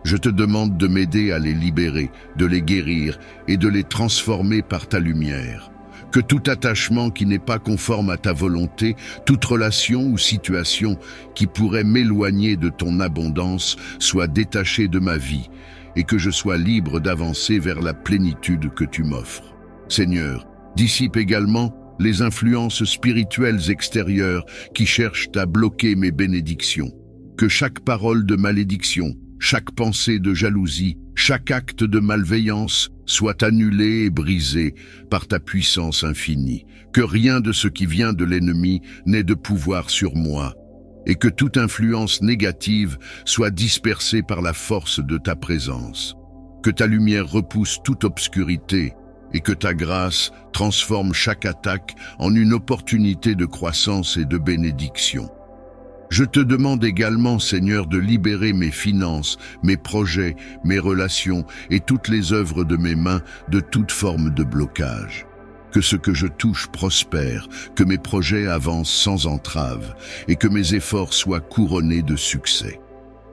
[SPEAKER 1] je te demande de m'aider à les libérer, de les guérir et de les transformer par ta lumière. Que tout attachement qui n'est pas conforme à ta volonté, toute relation ou situation qui pourrait m'éloigner de ton abondance soit détaché de ma vie et que je sois libre d'avancer vers la plénitude que tu m'offres. Seigneur, dissipe également les influences spirituelles extérieures qui cherchent à bloquer mes bénédictions. Que chaque parole de malédiction, chaque pensée de jalousie, chaque acte de malveillance soit annulé et brisé par ta puissance infinie. Que rien de ce qui vient de l'ennemi n'ait de pouvoir sur moi, et que toute influence négative soit dispersée par la force de ta présence. Que ta lumière repousse toute obscurité, et que ta grâce transforme chaque attaque en une opportunité de croissance et de bénédiction. Je te demande également, Seigneur, de libérer mes finances, mes projets, mes relations et toutes les œuvres de mes mains de toute forme de blocage. Que ce que je touche prospère, que mes projets avancent sans entrave et que mes efforts soient couronnés de succès.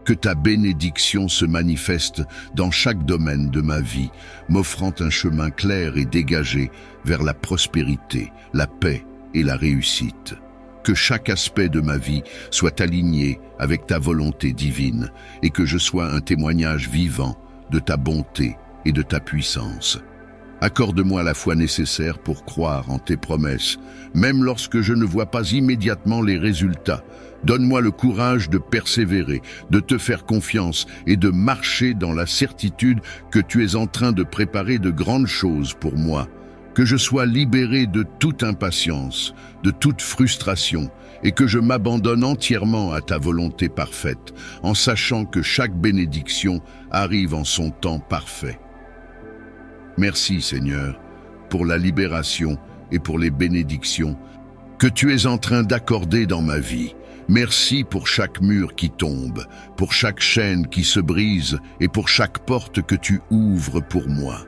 [SPEAKER 1] Que ta bénédiction se manifeste dans chaque domaine de ma vie, m'offrant un chemin clair et dégagé vers la prospérité, la paix et la réussite. Que chaque aspect de ma vie soit aligné avec ta volonté divine et que je sois un témoignage vivant de ta bonté et de ta puissance. Accorde-moi la foi nécessaire pour croire en tes promesses, même lorsque je ne vois pas immédiatement les résultats. Donne-moi le courage de persévérer, de te faire confiance et de marcher dans la certitude que tu es en train de préparer de grandes choses pour moi. Que je sois libéré de toute impatience, de toute frustration, et que je m'abandonne entièrement à ta volonté parfaite, en sachant que chaque bénédiction arrive en son temps parfait. Merci, Seigneur, pour la libération et pour les bénédictions que tu es en train d'accorder dans ma vie. Merci pour chaque mur qui tombe, pour chaque chaîne qui se brise et pour chaque porte que tu ouvres pour moi.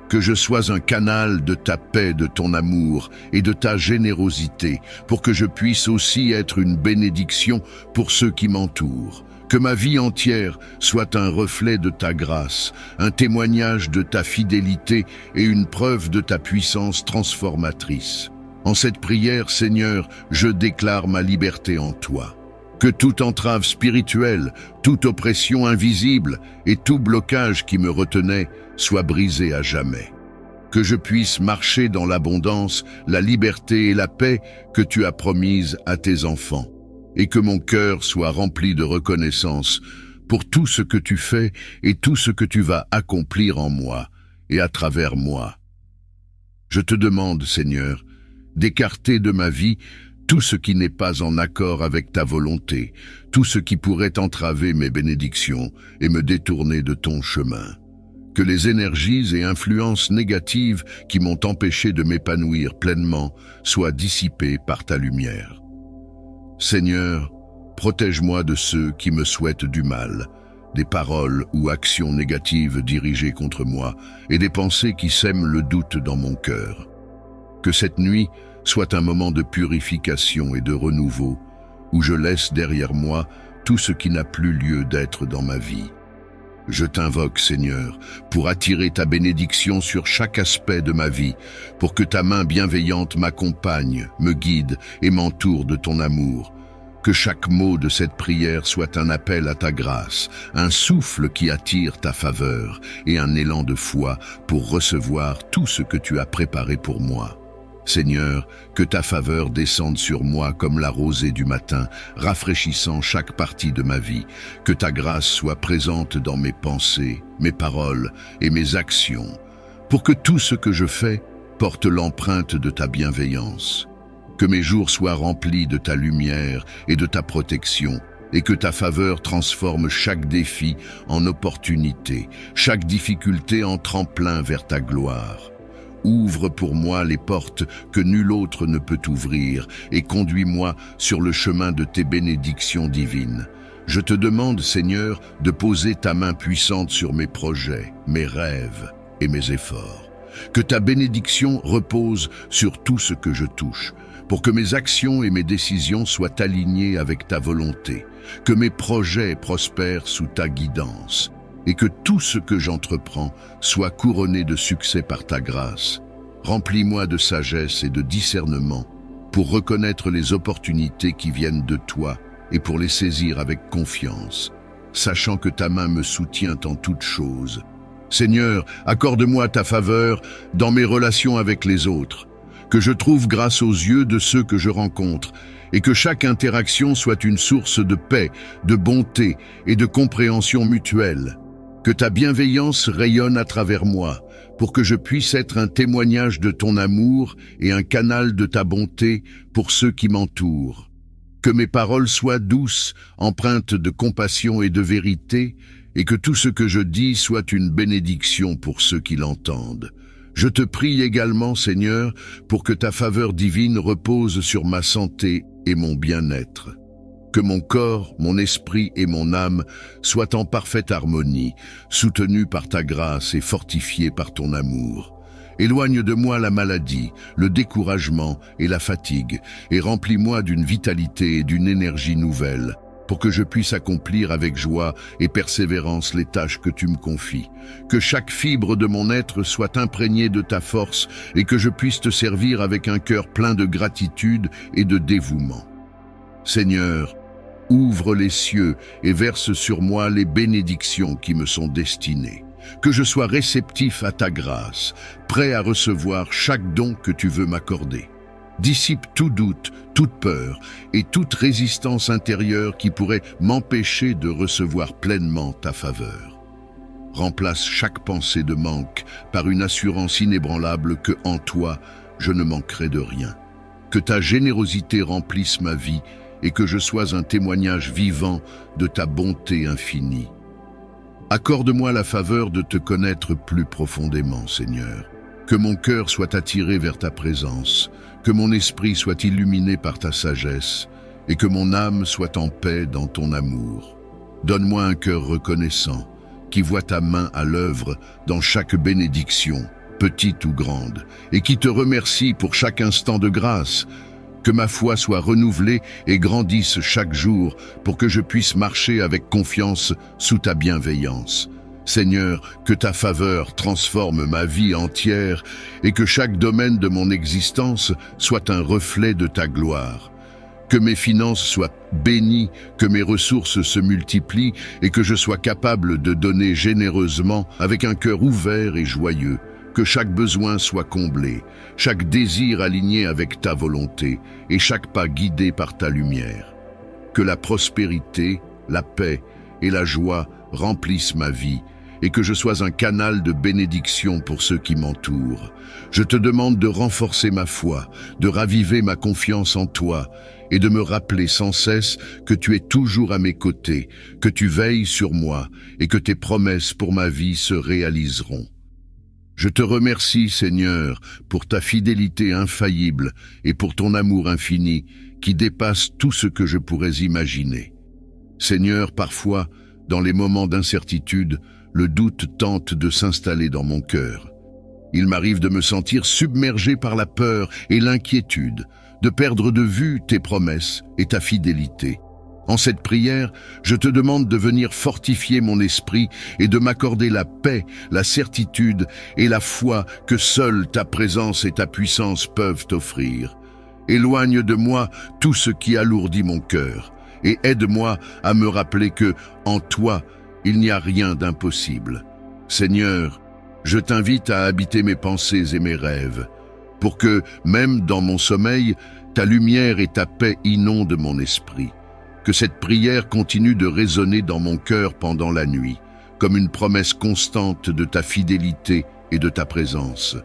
[SPEAKER 1] Que je sois un canal de ta paix, de ton amour et de ta générosité, pour que je puisse aussi être une bénédiction pour ceux qui m'entourent. Que ma vie entière soit un reflet de ta grâce, un témoignage de ta fidélité et une preuve de ta puissance transformatrice. En cette prière, Seigneur, je déclare ma liberté en toi. Que toute entrave spirituelle, toute oppression invisible et tout blocage qui me retenait soit brisé à jamais. Que je puisse marcher dans l'abondance, la liberté et la paix que tu as promises à tes enfants. Et que mon cœur soit rempli de reconnaissance pour tout ce que tu fais et tout ce que tu vas accomplir en moi et à travers moi. Je te demande, Seigneur, d'écarter de ma vie tout ce qui n'est pas en accord avec ta volonté, tout ce qui pourrait entraver mes bénédictions et me détourner de ton chemin. Que les énergies et influences négatives qui m'ont empêché de m'épanouir pleinement soient dissipées par ta lumière. Seigneur, protège-moi de ceux qui me souhaitent du mal, des paroles ou actions négatives dirigées contre moi et des pensées qui sèment le doute dans mon cœur. Que cette nuit soit un moment de purification et de renouveau, où je laisse derrière moi tout ce qui n'a plus lieu d'être dans ma vie. Je t'invoque, Seigneur, pour attirer ta bénédiction sur chaque aspect de ma vie, pour que ta main bienveillante m'accompagne, me guide et m'entoure de ton amour. Que chaque mot de cette prière soit un appel à ta grâce, un souffle qui attire ta faveur et un élan de foi pour recevoir tout ce que tu as préparé pour moi. Seigneur, que ta faveur descende sur moi comme la rosée du matin, rafraîchissant chaque partie de ma vie. Que ta grâce soit présente dans mes pensées, mes paroles et mes actions, pour que tout ce que je fais porte l'empreinte de ta bienveillance. Que mes jours soient remplis de ta lumière et de ta protection, et que ta faveur transforme chaque défi en opportunité, chaque difficulté en tremplin vers ta gloire. Ouvre pour moi les portes que nul autre ne peut ouvrir et conduis-moi sur le chemin de tes bénédictions divines. Je te demande, Seigneur, de poser ta main puissante sur mes projets, mes rêves et mes efforts. Que ta bénédiction repose sur tout ce que je touche, pour que mes actions et mes décisions soient alignées avec ta volonté, que mes projets prospèrent sous ta guidance, et que tout ce que j'entreprends soit couronné de succès par ta grâce. Remplis-moi de sagesse et de discernement pour reconnaître les opportunités qui viennent de toi et pour les saisir avec confiance. sachant que ta main me soutient en toutes choses. Seigneur, accorde-moi ta faveur dans mes relations avec les autres, que je trouve grâce aux yeux de ceux que je rencontre, et que chaque interaction soit une source de paix, de bonté et de compréhension mutuelle. Que ta bienveillance rayonne à travers moi, pour que je puisse être un témoignage de ton amour et un canal de ta bonté pour ceux qui m'entourent. Que mes paroles soient douces, empreintes de compassion et de vérité, et que tout ce que je dis soit une bénédiction pour ceux qui l'entendent. Je te prie également, Seigneur, pour que ta faveur divine repose sur ma santé et mon bien-être. Que mon corps, mon esprit et mon âme soient en parfaite harmonie, soutenus par ta grâce et fortifiés par ton amour. Éloigne de moi la maladie, le découragement et la fatigue, et remplis-moi d'une vitalité et d'une énergie nouvelle, pour que je puisse accomplir avec joie et persévérance les tâches que tu me confies. Que chaque fibre de mon être soit imprégnée de ta force et que je puisse te servir avec un cœur plein de gratitude et de dévouement. Seigneur, ouvre les cieux et verse sur moi les bénédictions qui me sont destinées. Que je sois réceptif à ta grâce, prêt à recevoir chaque don que tu veux m'accorder. Dissipe tout doute, toute peur et toute résistance intérieure qui pourrait m'empêcher de recevoir pleinement ta faveur. Remplace chaque pensée de manque par une assurance inébranlable que, en toi, je ne manquerai de rien. Que ta générosité remplisse ma vie et que je sois un témoignage vivant de ta bonté infinie. Accorde-moi la faveur de te connaître plus profondément, Seigneur. Que mon cœur soit attiré vers ta présence, que mon esprit soit illuminé par ta sagesse, et que mon âme soit en paix dans ton amour. Donne-moi un cœur reconnaissant, qui voit ta main à l'œuvre dans chaque bénédiction, petite ou grande, et qui te remercie pour chaque instant de grâce. Que ma foi soit renouvelée et grandisse chaque jour pour que je puisse marcher avec confiance sous ta bienveillance. Seigneur, que ta faveur transforme ma vie entière et que chaque domaine de mon existence soit un reflet de ta gloire. Que mes finances soient bénies, que mes ressources se multiplient et que je sois capable de donner généreusement avec un cœur ouvert et joyeux. Que chaque besoin soit comblé, chaque désir aligné avec ta volonté et chaque pas guidé par ta lumière. Que la prospérité, la paix et la joie remplissent ma vie et que je sois un canal de bénédiction pour ceux qui m'entourent. Je te demande de renforcer ma foi, de raviver ma confiance en toi et de me rappeler sans cesse que tu es toujours à mes côtés, que tu veilles sur moi et que tes promesses pour ma vie se réaliseront. Je te remercie, Seigneur, pour ta fidélité infaillible et pour ton amour infini qui dépasse tout ce que je pourrais imaginer. Seigneur, parfois, dans les moments d'incertitude, le doute tente de s'installer dans mon cœur. Il m'arrive de me sentir submergé par la peur et l'inquiétude, de perdre de vue tes promesses et ta fidélité. En cette prière, je te demande de venir fortifier mon esprit et de m'accorder la paix, la certitude et la foi que seule ta présence et ta puissance peuvent offrir. Éloigne de moi tout ce qui alourdit mon cœur et aide-moi à me rappeler que, en toi, il n'y a rien d'impossible. Seigneur, je t'invite à habiter mes pensées et mes rêves, pour que, même dans mon sommeil, ta lumière et ta paix inondent mon esprit. Que cette prière continue de résonner dans mon cœur pendant la nuit, comme une promesse constante de ta fidélité et de ta présence.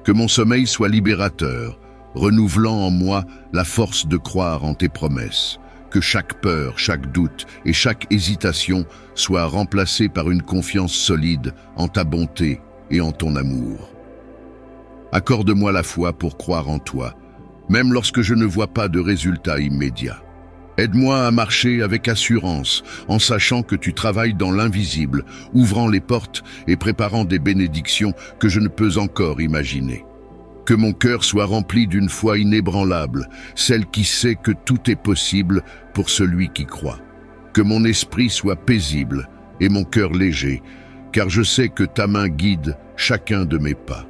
[SPEAKER 1] Que mon sommeil soit libérateur, renouvelant en moi la force de croire en tes promesses. Que chaque peur, chaque doute et chaque hésitation soient remplacés par une confiance solide en ta bonté et en ton amour. Accorde-moi la foi pour croire en toi, même lorsque je ne vois pas de résultats immédiats. Aide-moi à marcher avec assurance, en sachant que tu travailles dans l'invisible, ouvrant les portes et préparant des bénédictions que je ne peux encore imaginer. Que mon cœur soit rempli d'une foi inébranlable, celle qui sait que tout est possible pour celui qui croit. Que mon esprit soit paisible et mon cœur léger, car je sais que ta main guide chacun de mes pas.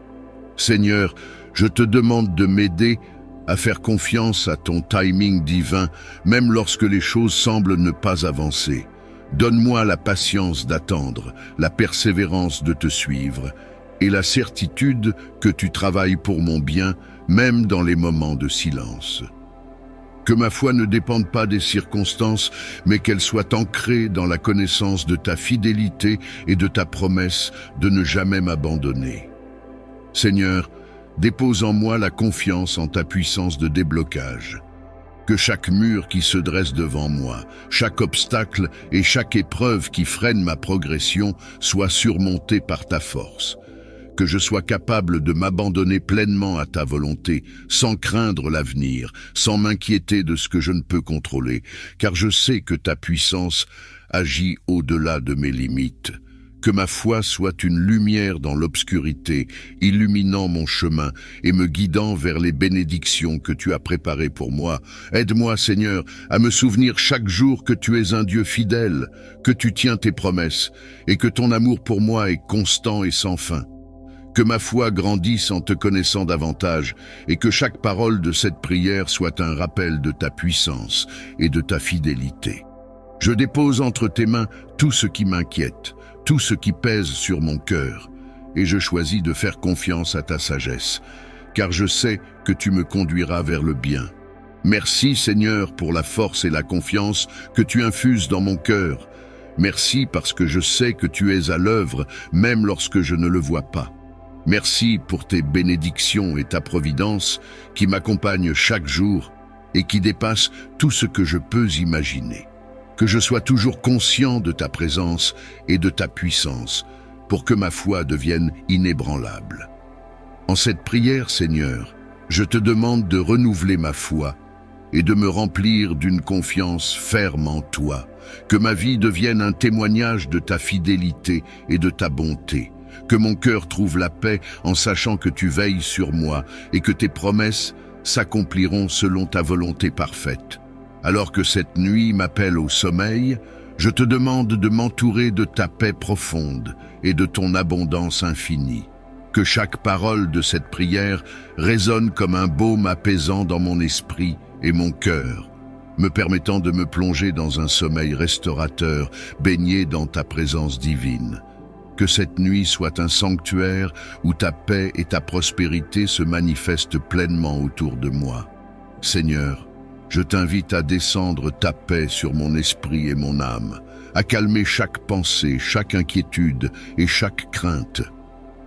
[SPEAKER 1] Seigneur, je te demande de m'aider à faire confiance à ton timing divin, même lorsque les choses semblent ne pas avancer. Donne-moi la patience d'attendre, la persévérance de te suivre, et la certitude que tu travailles pour mon bien, même dans les moments de silence. Que ma foi ne dépende pas des circonstances, mais qu'elle soit ancrée dans la connaissance de ta fidélité et de ta promesse de ne jamais m'abandonner. Seigneur, dépose en moi la confiance en ta puissance de déblocage. Que chaque mur qui se dresse devant moi, chaque obstacle et chaque épreuve qui freine ma progression soit surmonté par ta force. Que je sois capable de m'abandonner pleinement à ta volonté, sans craindre l'avenir, sans m'inquiéter de ce que je ne peux contrôler, car je sais que ta puissance agit au-delà de mes limites. Que ma foi soit une lumière dans l'obscurité, illuminant mon chemin et me guidant vers les bénédictions que tu as préparées pour moi. Aide-moi, Seigneur, à me souvenir chaque jour que tu es un Dieu fidèle, que tu tiens tes promesses et que ton amour pour moi est constant et sans fin. Que ma foi grandisse en te connaissant davantage et que chaque parole de cette prière soit un rappel de ta puissance et de ta fidélité. Je dépose entre tes mains tout ce qui m'inquiète, tout ce qui pèse sur mon cœur, et je choisis de faire confiance à ta sagesse, car je sais que tu me conduiras vers le bien. Merci Seigneur pour la force et la confiance que tu infuses dans mon cœur. Merci parce que je sais que tu es à l'œuvre, même lorsque je ne le vois pas. Merci pour tes bénédictions et ta providence qui m'accompagnent chaque jour et qui dépassent tout ce que je peux imaginer. Que je sois toujours conscient de ta présence et de ta puissance pour que ma foi devienne inébranlable. En cette prière, Seigneur, je te demande de renouveler ma foi et de me remplir d'une confiance ferme en toi. Que ma vie devienne un témoignage de ta fidélité et de ta bonté. Que mon cœur trouve la paix en sachant que tu veilles sur moi et que tes promesses s'accompliront selon ta volonté parfaite. Alors que cette nuit m'appelle au sommeil, je te demande de m'entourer de ta paix profonde et de ton abondance infinie. Que chaque parole de cette prière résonne comme un baume apaisant dans mon esprit et mon cœur, me permettant de me plonger dans un sommeil restaurateur, baigné dans ta présence divine. Que cette nuit soit un sanctuaire où ta paix et ta prospérité se manifestent pleinement autour de moi. Seigneur, je t'invite à descendre ta paix sur mon esprit et mon âme, à calmer chaque pensée, chaque inquiétude et chaque crainte.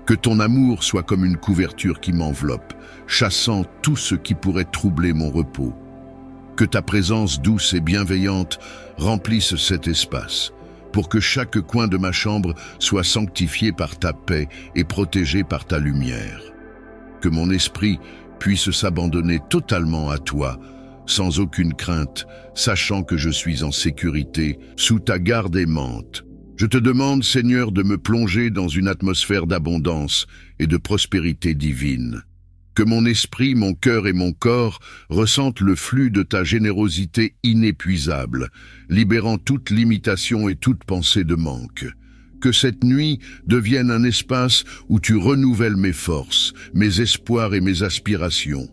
[SPEAKER 1] Que ton amour soit comme une couverture qui m'enveloppe, chassant tout ce qui pourrait troubler mon repos. Que ta présence douce et bienveillante remplisse cet espace, pour que chaque coin de ma chambre soit sanctifié par ta paix et protégé par ta lumière. Que mon esprit puisse s'abandonner totalement à toi, sans aucune crainte, sachant que je suis en sécurité, sous ta garde aimante. Je te demande, Seigneur, de me plonger dans une atmosphère d'abondance et de prospérité divine. Que mon esprit, mon cœur et mon corps ressentent le flux de ta générosité inépuisable, libérant toute limitation et toute pensée de manque. Que cette nuit devienne un espace où tu renouvelles mes forces, mes espoirs et mes aspirations.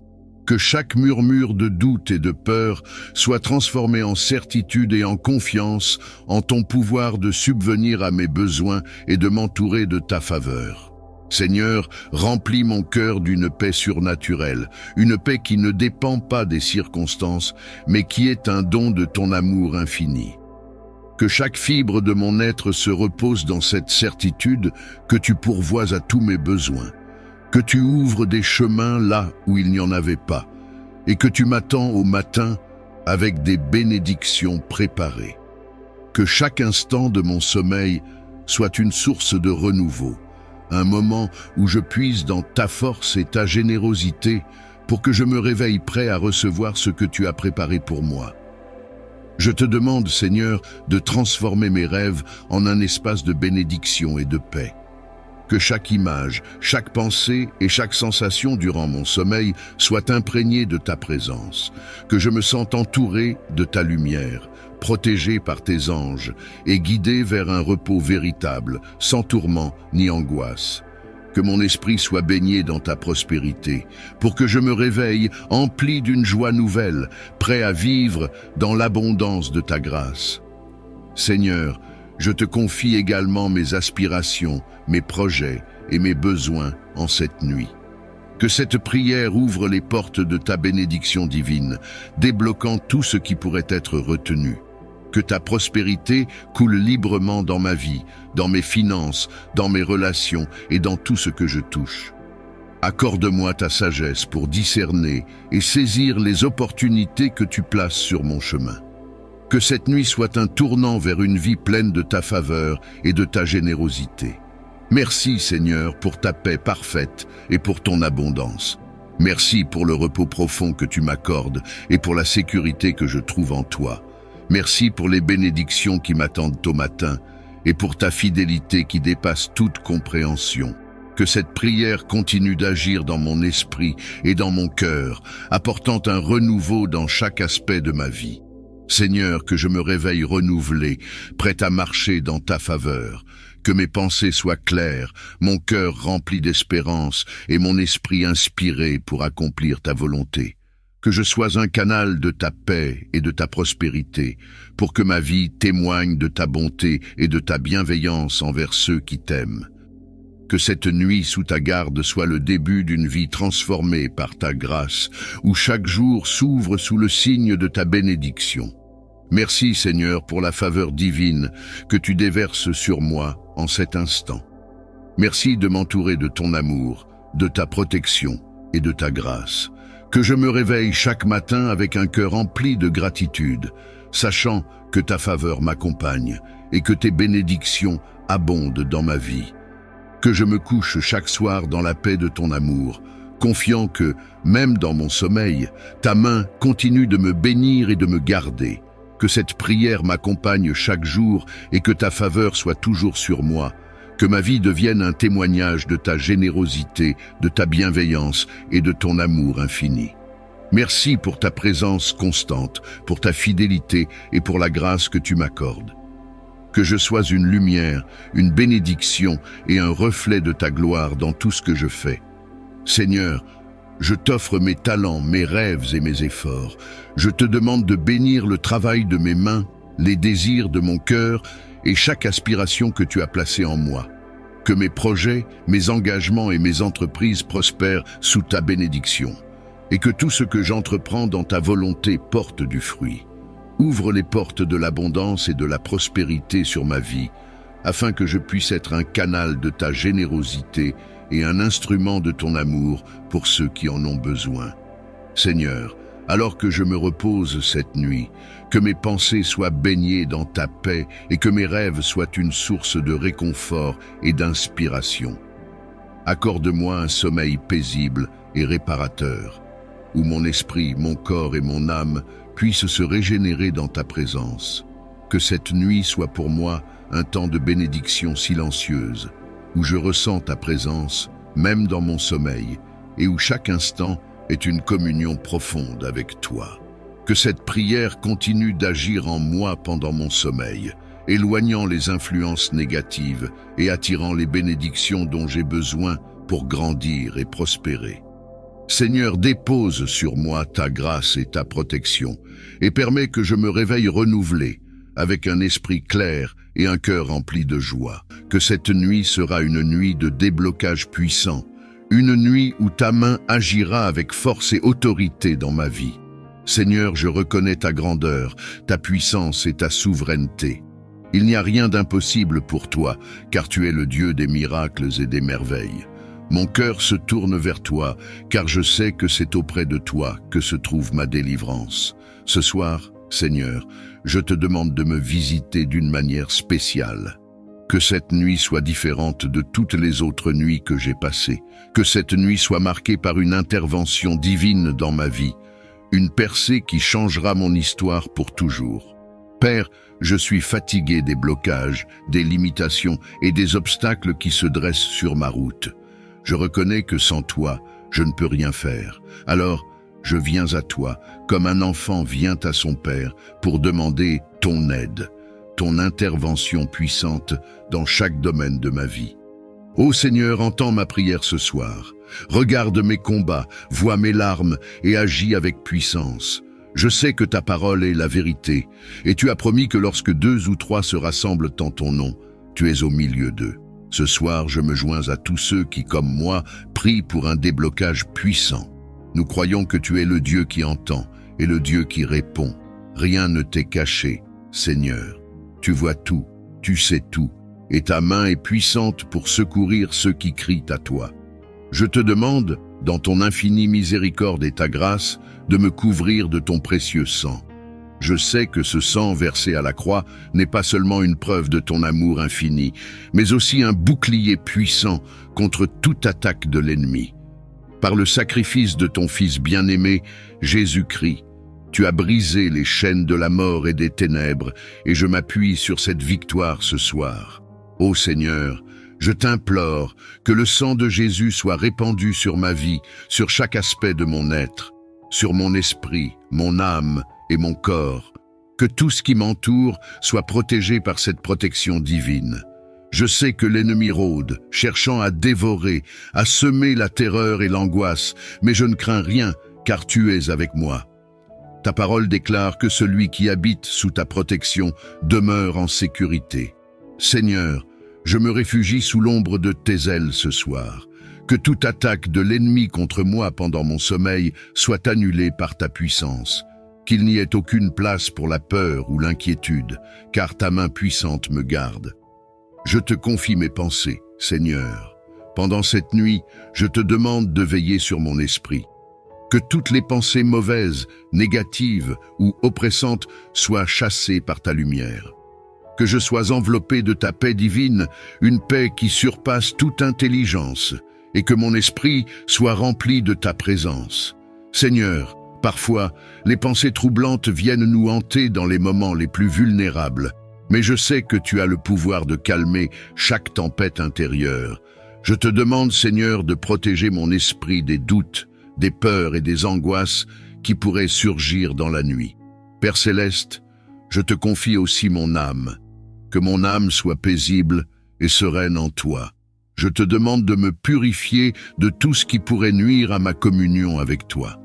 [SPEAKER 1] Que chaque murmure de doute et de peur soit transformé en certitude et en confiance en ton pouvoir de subvenir à mes besoins et de m'entourer de ta faveur. Seigneur, remplis mon cœur d'une paix surnaturelle, une paix qui ne dépend pas des circonstances, mais qui est un don de ton amour infini. Que chaque fibre de mon être se repose dans cette certitude que tu pourvois à tous mes besoins, que tu ouvres des chemins là où il n'y en avait pas, et que tu m'attends au matin avec des bénédictions préparées. Que chaque instant de mon sommeil soit une source de renouveau, un moment où je puise dans ta force et ta générosité pour que je me réveille prêt à recevoir ce que tu as préparé pour moi. Je te demande, Seigneur, de transformer mes rêves en un espace de bénédiction et de paix. Que chaque image, chaque pensée et chaque sensation durant mon sommeil soit imprégnée de ta présence, que je me sente entouré de ta lumière, protégé par tes anges et guidé vers un repos véritable, sans tourment ni angoisse. Que mon esprit soit baigné dans ta prospérité, pour que je me réveille empli d'une joie nouvelle, prêt à vivre dans l'abondance de ta grâce. Seigneur, je te confie également mes aspirations, mes projets et mes besoins en cette nuit. Que cette prière ouvre les portes de ta bénédiction divine, débloquant tout ce qui pourrait être retenu. Que ta prospérité coule librement dans ma vie, dans mes finances, dans mes relations et dans tout ce que je touche. Accorde-moi ta sagesse pour discerner et saisir les opportunités que tu places sur mon chemin. Que cette nuit soit un tournant vers une vie pleine de ta faveur et de ta générosité. Merci Seigneur pour ta paix parfaite et pour ton abondance. Merci pour le repos profond que tu m'accordes et pour la sécurité que je trouve en toi. Merci pour les bénédictions qui m'attendent au matin et pour ta fidélité qui dépasse toute compréhension. Que cette prière continue d'agir dans mon esprit et dans mon cœur, apportant un renouveau dans chaque aspect de ma vie. Seigneur, que je me réveille renouvelé, prêt à marcher dans ta faveur. Que mes pensées soient claires, mon cœur rempli d'espérance et mon esprit inspiré pour accomplir ta volonté. Que je sois un canal de ta paix et de ta prospérité, pour que ma vie témoigne de ta bonté et de ta bienveillance envers ceux qui t'aiment. Que cette nuit sous ta garde soit le début d'une vie transformée par ta grâce, où chaque jour s'ouvre sous le signe de ta bénédiction. Merci Seigneur pour la faveur divine que tu déverses sur moi en cet instant. Merci de m'entourer de ton amour, de ta protection et de ta grâce. Que je me réveille chaque matin avec un cœur empli de gratitude, sachant que ta faveur m'accompagne et que tes bénédictions abondent dans ma vie. Que je me couche chaque soir dans la paix de ton amour, confiant que, même dans mon sommeil, ta main continue de me bénir et de me garder. Que cette prière m'accompagne chaque jour et que ta faveur soit toujours sur moi. Que ma vie devienne un témoignage de ta générosité, de ta bienveillance et de ton amour infini. Merci pour ta présence constante, pour ta fidélité et pour la grâce que tu m'accordes. Que je sois une lumière, une bénédiction et un reflet de ta gloire dans tout ce que je fais. Seigneur, je t'offre mes talents, mes rêves et mes efforts. Je te demande de bénir le travail de mes mains, les désirs de mon cœur et chaque aspiration que tu as placée en moi. Que mes projets, mes engagements et mes entreprises prospèrent sous ta bénédiction. Et que tout ce que j'entreprends dans ta volonté porte du fruit. Ouvre les portes de l'abondance et de la prospérité sur ma vie, afin que je puisse être un canal de ta générosité et un instrument de ton amour pour ceux qui en ont besoin. Seigneur, alors que je me repose cette nuit, que mes pensées soient baignées dans ta paix et que mes rêves soient une source de réconfort et d'inspiration. Accorde-moi un sommeil paisible et réparateur, où mon esprit, mon corps et mon âme puissent se régénérer dans ta présence. Que cette nuit soit pour moi un temps de bénédiction silencieuse, où je ressens ta présence, même dans mon sommeil, et où chaque instant est une communion profonde avec toi. Que cette prière continue d'agir en moi pendant mon sommeil, éloignant les influences négatives et attirant les bénédictions dont j'ai besoin pour grandir et prospérer. Seigneur, dépose sur moi ta grâce et ta protection, et permets que je me réveille renouvelé, avec un esprit clair et un cœur rempli de joie. Que cette nuit sera une nuit de déblocage puissant, une nuit où ta main agira avec force et autorité dans ma vie. Seigneur, je reconnais ta grandeur, ta puissance et ta souveraineté. Il n'y a rien d'impossible pour toi, car tu es le Dieu des miracles et des merveilles. Mon cœur se tourne vers toi, car je sais que c'est auprès de toi que se trouve ma délivrance. Ce soir, Seigneur, je te demande de me visiter d'une manière spéciale. Que cette nuit soit différente de toutes les autres nuits que j'ai passées. Que cette nuit soit marquée par une intervention divine dans ma vie, une percée qui changera mon histoire pour toujours. Père, je suis fatigué des blocages, des limitations et des obstacles qui se dressent sur ma route. Je reconnais que sans toi, je ne peux rien faire. Alors, je viens à toi, comme un enfant vient à son père, pour demander ton aide, ton intervention puissante dans chaque domaine de ma vie. Ô Seigneur, entends ma prière ce soir. Regarde mes combats, vois mes larmes et agis avec puissance. Je sais que ta parole est la vérité, et tu as promis que lorsque 2 ou 3 se rassemblent en ton nom, tu es au milieu d'eux. Ce soir, je me joins à tous ceux qui, comme moi, prient pour un déblocage puissant. Nous croyons que tu es le Dieu qui entend et le Dieu qui répond. Rien ne t'est caché, Seigneur. Tu vois tout, tu sais tout, et ta main est puissante pour secourir ceux qui crient à toi. Je te demande, dans ton infinie miséricorde et ta grâce, de me couvrir de ton précieux sang. Je sais que ce sang versé à la croix n'est pas seulement une preuve de ton amour infini, mais aussi un bouclier puissant contre toute attaque de l'ennemi. Par le sacrifice de ton Fils bien-aimé, Jésus-Christ, tu as brisé les chaînes de la mort et des ténèbres, et je m'appuie sur cette victoire ce soir. Ô Seigneur, je t'implore que le sang de Jésus soit répandu sur ma vie, sur chaque aspect de mon être, sur mon esprit, mon âme et mon corps, que tout ce qui m'entoure soit protégé par cette protection divine. Je sais que l'ennemi rôde, cherchant à dévorer, à semer la terreur et l'angoisse, mais je ne crains rien, car tu es avec moi. Ta parole déclare que celui qui habite sous ta protection demeure en sécurité. Seigneur, je me réfugie sous l'ombre de tes ailes ce soir. Que toute attaque de l'ennemi contre moi pendant mon sommeil soit annulée par ta puissance. Qu'il n'y ait aucune place pour la peur ou l'inquiétude, car ta main puissante me garde. Je te confie mes pensées, Seigneur. Pendant cette nuit, je te demande de veiller sur mon esprit. Que toutes les pensées mauvaises, négatives ou oppressantes soient chassées par ta lumière. Que je sois enveloppé de ta paix divine, une paix qui surpasse toute intelligence, et que mon esprit soit rempli de ta présence. Seigneur, parfois, les pensées troublantes viennent nous hanter dans les moments les plus vulnérables, mais je sais que tu as le pouvoir de calmer chaque tempête intérieure. Je te demande, Seigneur, de protéger mon esprit des doutes, des peurs et des angoisses qui pourraient surgir dans la nuit. Père céleste, je te confie aussi mon âme. Que mon âme soit paisible et sereine en toi. Je te demande de me purifier de tout ce qui pourrait nuire à ma communion avec toi.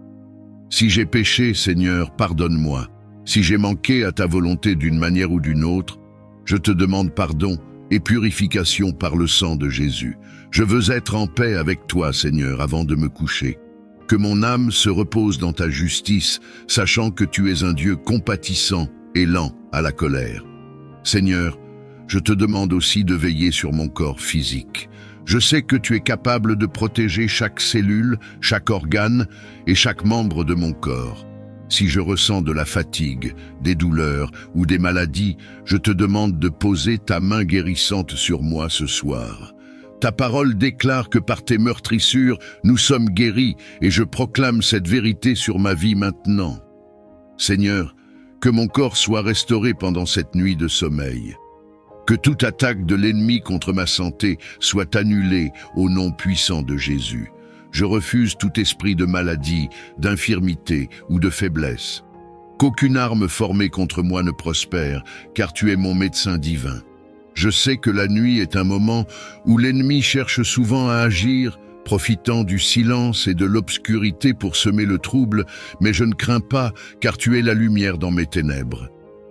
[SPEAKER 1] Si j'ai péché, Seigneur, pardonne-moi. Si j'ai manqué à ta volonté d'une manière ou d'une autre, je te demande pardon et purification par le sang de Jésus. Je veux être en paix avec toi, Seigneur, avant de me coucher. Que mon âme se repose dans ta justice, sachant que tu es un Dieu compatissant et lent à la colère. Seigneur, je te demande aussi de veiller sur mon corps physique. Je sais que tu es capable de protéger chaque cellule, chaque organe et chaque membre de mon corps. Si je ressens de la fatigue, des douleurs ou des maladies, je te demande de poser ta main guérissante sur moi ce soir. Ta parole déclare que par tes meurtrissures, nous sommes guéris et je proclame cette vérité sur ma vie maintenant. Seigneur, que mon corps soit restauré pendant cette nuit de sommeil. Que toute attaque de l'ennemi contre ma santé soit annulée au nom puissant de Jésus. Je refuse tout esprit de maladie, d'infirmité ou de faiblesse. Qu'aucune arme formée contre moi ne prospère, car tu es mon médecin divin. Je sais que la nuit est un moment où l'ennemi cherche souvent à agir, profitant du silence et de l'obscurité pour semer le trouble, mais je ne crains pas, car tu es la lumière dans mes ténèbres.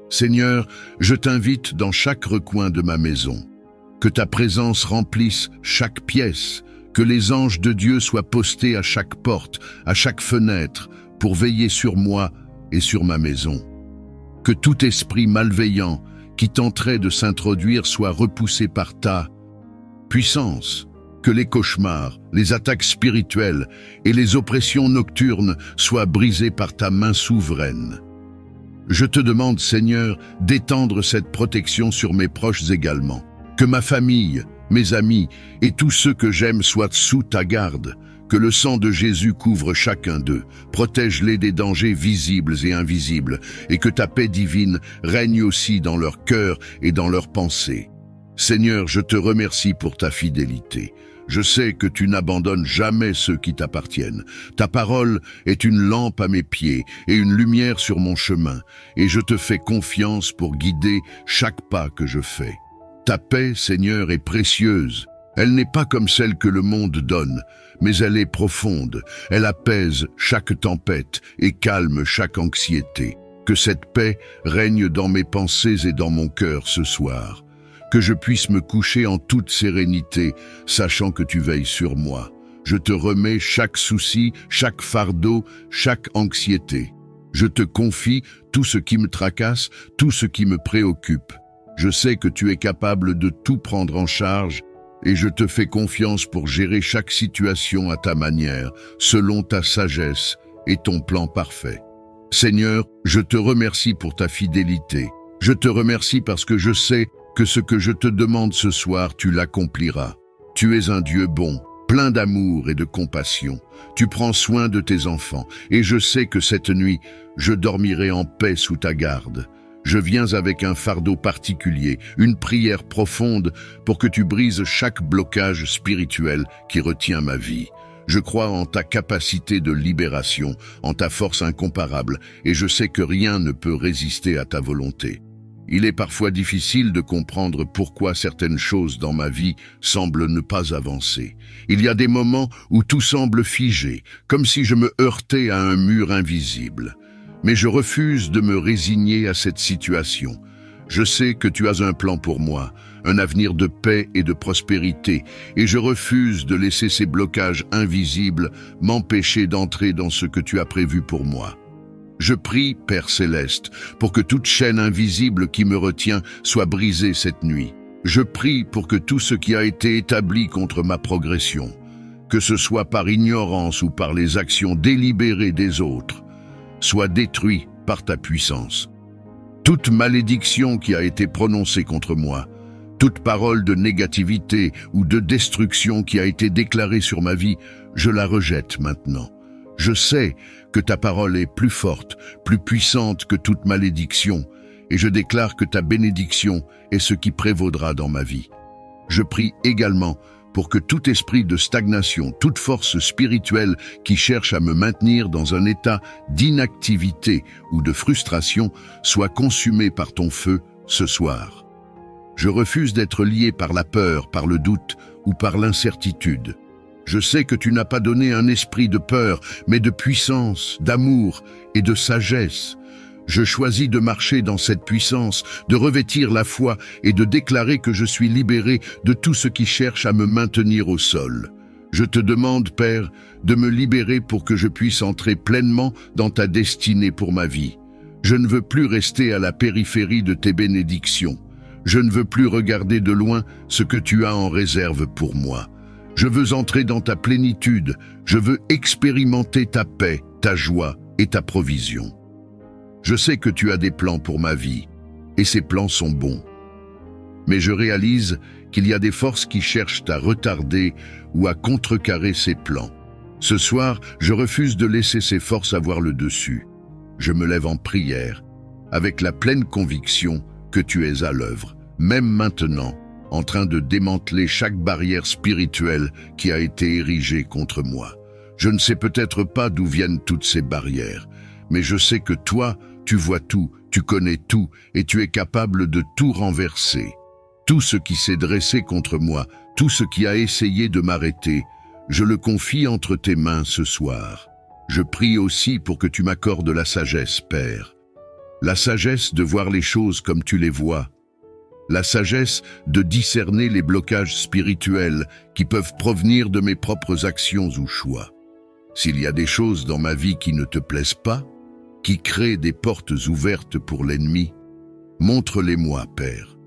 [SPEAKER 1] Seigneur, je t'invite dans chaque recoin de ma maison. Que ta présence remplisse chaque pièce, que les anges de Dieu soient postés à chaque porte, à chaque fenêtre, pour veiller sur moi et sur ma maison. Que tout esprit malveillant qui tenterait de s'introduire soit repoussé par ta puissance. Que les cauchemars, les attaques spirituelles et les oppressions nocturnes soient brisées par ta main souveraine. Je te demande, Seigneur, d'étendre cette protection sur mes proches également. Que ma famille, mes amis et tous ceux que j'aime soient sous ta garde. Que le sang de Jésus couvre chacun d'eux, protège-les des dangers visibles et invisibles, et que ta paix divine règne aussi dans leur cœur et dans leurs pensées. Seigneur, je te remercie pour ta fidélité. Je sais que tu n'abandonnes jamais ceux qui t'appartiennent. Ta parole est une lampe à mes pieds et une lumière sur mon chemin, et je te fais confiance pour guider chaque pas que je fais. Ta paix, Seigneur, est précieuse. Elle n'est pas comme celle que le monde donne, mais elle est profonde. Elle apaise chaque tempête et calme chaque anxiété. Que cette paix règne dans mes pensées et dans mon cœur ce soir. Que je puisse me coucher en toute sérénité, sachant que tu veilles sur moi. Je te remets chaque souci, chaque fardeau, chaque anxiété. Je te confie tout ce qui me tracasse, tout ce qui me préoccupe. Je sais que tu es capable de tout prendre en charge et je te fais confiance pour gérer chaque situation à ta manière, selon ta sagesse et ton plan parfait. Seigneur, je te remercie pour ta fidélité. Je te remercie parce que je sais que ce que je te demande ce soir, tu l'accompliras. Tu es un Dieu bon, plein d'amour et de compassion. Tu prends soin de tes enfants et je sais que cette nuit, je dormirai en paix sous ta garde. Je viens avec un fardeau particulier, une prière profonde pour que tu brises chaque blocage spirituel qui retient ma vie. Je crois en ta capacité de libération, en ta force incomparable, et je sais que rien ne peut résister à ta volonté. Il est parfois difficile de comprendre pourquoi certaines choses dans ma vie semblent ne pas avancer. Il y a des moments où tout semble figé, comme si je me heurtais à un mur invisible. Mais je refuse de me résigner à cette situation. Je sais que tu as un plan pour moi, un avenir de paix et de prospérité, et je refuse de laisser ces blocages invisibles m'empêcher d'entrer dans ce que tu as prévu pour moi. Je prie, Père Céleste, pour que toute chaîne invisible qui me retient soit brisée cette nuit. Je prie pour que tout ce qui a été établi contre ma progression, que ce soit par ignorance ou par les actions délibérées des autres, soit détruit par ta puissance. Toute malédiction qui a été prononcée contre moi, toute parole de négativité ou de destruction qui a été déclarée sur ma vie, je la rejette maintenant. Je sais que ta parole est plus forte, plus puissante que toute malédiction, et je déclare que ta bénédiction est ce qui prévaudra dans ma vie. Je prie également pour que tout esprit de stagnation, toute force spirituelle qui cherche à me maintenir dans un état d'inactivité ou de frustration soit consumée par ton feu ce soir. Je refuse d'être lié par la peur, par le doute ou par l'incertitude. Je sais que tu n'as pas donné un esprit de peur, mais de puissance, d'amour et de sagesse. Je choisis de marcher dans cette puissance, de revêtir la foi et de déclarer que je suis libéré de tout ce qui cherche à me maintenir au sol. Je te demande, Père, de me libérer pour que je puisse entrer pleinement dans ta destinée pour ma vie. Je ne veux plus rester à la périphérie de tes bénédictions. Je ne veux plus regarder de loin ce que tu as en réserve pour moi. Je veux entrer dans ta plénitude, je veux expérimenter ta paix, ta joie et ta provision. Je sais que tu as des plans pour ma vie, et ces plans sont bons. Mais je réalise qu'il y a des forces qui cherchent à retarder ou à contrecarrer ces plans. Ce soir, je refuse de laisser ces forces avoir le dessus. Je me lève en prière, avec la pleine conviction que tu es à l'œuvre, même maintenant, en train de démanteler chaque barrière spirituelle qui a été érigée contre moi. Je ne sais peut-être pas d'où viennent toutes ces barrières, mais je sais que toi, tu vois tout, tu connais tout, et tu es capable de tout renverser. Tout ce qui s'est dressé contre moi, tout ce qui a essayé de m'arrêter, je le confie entre tes mains ce soir. Je prie aussi pour que tu m'accordes la sagesse, Père. La sagesse de voir les choses comme tu les vois. La sagesse de discerner les blocages spirituels qui peuvent provenir de mes propres actions ou choix. S'il y a des choses dans ma vie qui ne te plaisent pas, qui créent des portes ouvertes pour l'ennemi, montre-les-moi, Père.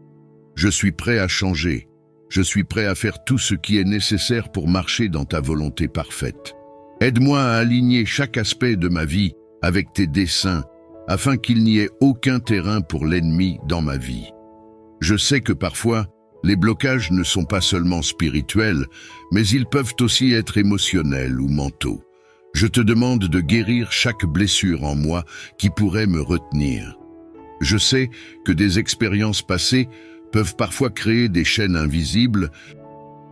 [SPEAKER 1] Je suis prêt à changer. Je suis prêt à faire tout ce qui est nécessaire pour marcher dans ta volonté parfaite. Aide-moi à aligner chaque aspect de ma vie avec tes desseins, afin qu'il n'y ait aucun terrain pour l'ennemi dans ma vie. Je sais que parfois, les blocages ne sont pas seulement spirituels, mais ils peuvent aussi être émotionnels ou mentaux. Je te demande de guérir chaque blessure en moi qui pourrait me retenir. Je sais que des expériences passées peuvent parfois créer des chaînes invisibles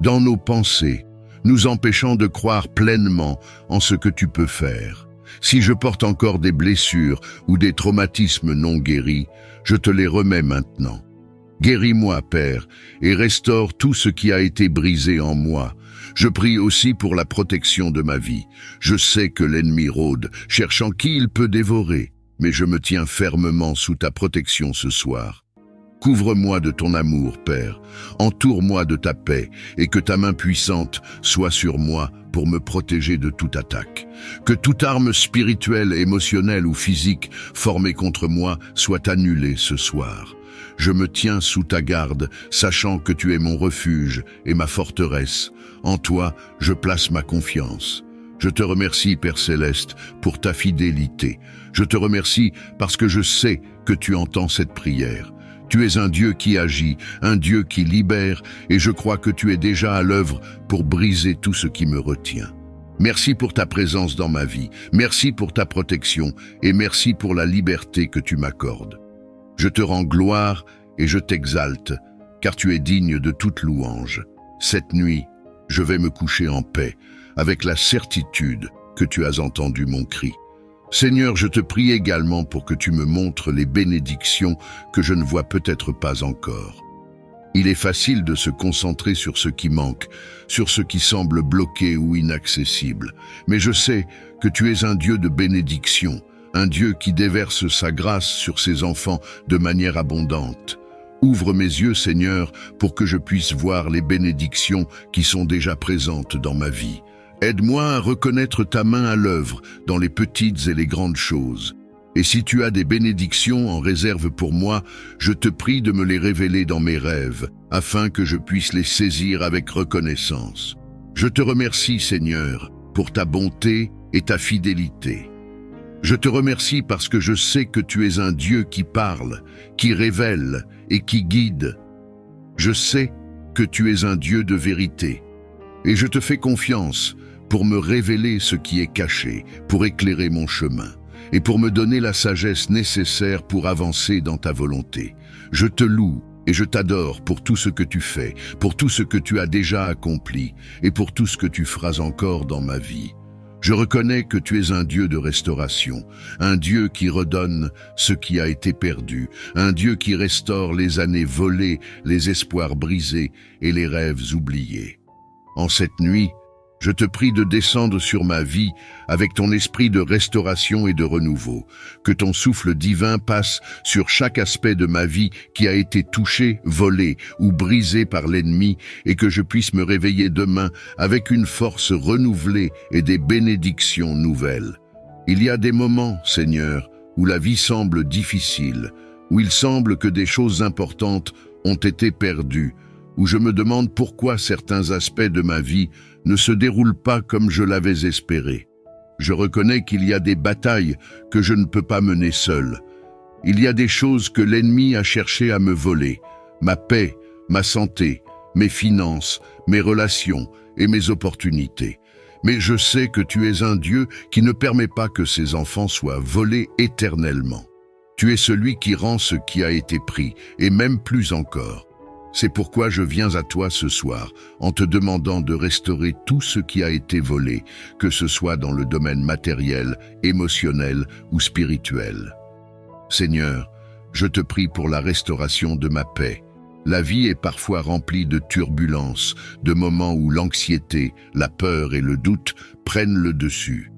[SPEAKER 1] dans nos pensées, nous empêchant de croire pleinement en ce que tu peux faire. Si je porte encore des blessures ou des traumatismes non guéris, je te les remets maintenant. Guéris-moi, Père, et restaure tout ce qui a été brisé en moi. Je prie aussi pour la protection de ma vie. Je sais que l'ennemi rôde, cherchant qui il peut dévorer, mais je me tiens fermement sous ta protection ce soir. Couvre-moi de ton amour, Père, entoure-moi de ta paix, et que ta main puissante soit sur moi pour me protéger de toute attaque. Que toute arme spirituelle, émotionnelle ou physique formée contre moi soit annulée ce soir. Je me tiens sous ta garde, sachant que tu es mon refuge et ma forteresse. En toi, je place ma confiance. Je te remercie, Père Céleste, pour ta fidélité. Je te remercie parce que je sais que tu entends cette prière. Tu es un Dieu qui agit, un Dieu qui libère, et je crois que tu es déjà à l'œuvre pour briser tout ce qui me retient. Merci pour ta présence dans ma vie, merci pour ta protection, et merci pour la liberté que tu m'accordes. Je te rends gloire et je t'exalte, car tu es digne de toute louange. Cette nuit, je vais me coucher en paix, avec la certitude que tu as entendu mon cri. Seigneur, je te prie également pour que tu me montres les bénédictions que je ne vois peut-être pas encore. Il est facile de se concentrer sur ce qui manque, sur ce qui semble bloqué ou inaccessible. Mais je sais que tu es un Dieu de bénédiction, un Dieu qui déverse sa grâce sur ses enfants de manière abondante. Ouvre mes yeux, Seigneur, pour que je puisse voir les bénédictions qui sont déjà présentes dans ma vie. Aide-moi à reconnaître ta main à l'œuvre dans les petites et les grandes choses. Et si tu as des bénédictions en réserve pour moi, je te prie de me les révéler dans mes rêves, afin que je puisse les saisir avec reconnaissance. Je te remercie, Seigneur, pour ta bonté et ta fidélité. Je te remercie parce que je sais que tu es un Dieu qui parle, qui révèle et qui guide. Je sais que tu es un Dieu de vérité. Et je te fais confiance pour me révéler ce qui est caché, pour éclairer mon chemin, et pour me donner la sagesse nécessaire pour avancer dans ta volonté. Je te loue et je t'adore pour tout ce que tu fais, pour tout ce que tu as déjà accompli, et pour tout ce que tu feras encore dans ma vie. Je reconnais que tu es un Dieu de restauration, un Dieu qui redonne ce qui a été perdu, un Dieu qui restaure les années volées, les espoirs brisés et les rêves oubliés. En cette nuit, je te prie de descendre sur ma vie avec ton esprit de restauration et de renouveau, que ton souffle divin passe sur chaque aspect de ma vie qui a été touché, volé ou brisé par l'ennemi, et que je puisse me réveiller demain avec une force renouvelée et des bénédictions nouvelles. Il y a des moments, Seigneur, où la vie semble difficile, où il semble que des choses importantes ont été perdues, où je me demande pourquoi certains aspects de ma vie ne se déroulent pas comme je l'avais espéré. Je reconnais qu'il y a des batailles que je ne peux pas mener seul. Il y a des choses que l'ennemi a cherché à me voler, ma paix, ma santé, mes finances, mes relations et mes opportunités. Mais je sais que tu es un Dieu qui ne permet pas que ses enfants soient volés éternellement. Tu es celui qui rend ce qui a été pris, et même plus encore. C'est pourquoi je viens à toi ce soir, en te demandant de restaurer tout ce qui a été volé, que ce soit dans le domaine matériel, émotionnel ou spirituel. Seigneur, je te prie pour la restauration de ma paix. La vie est parfois remplie de turbulences, de moments où l'anxiété, la peur et le doute prennent le dessus.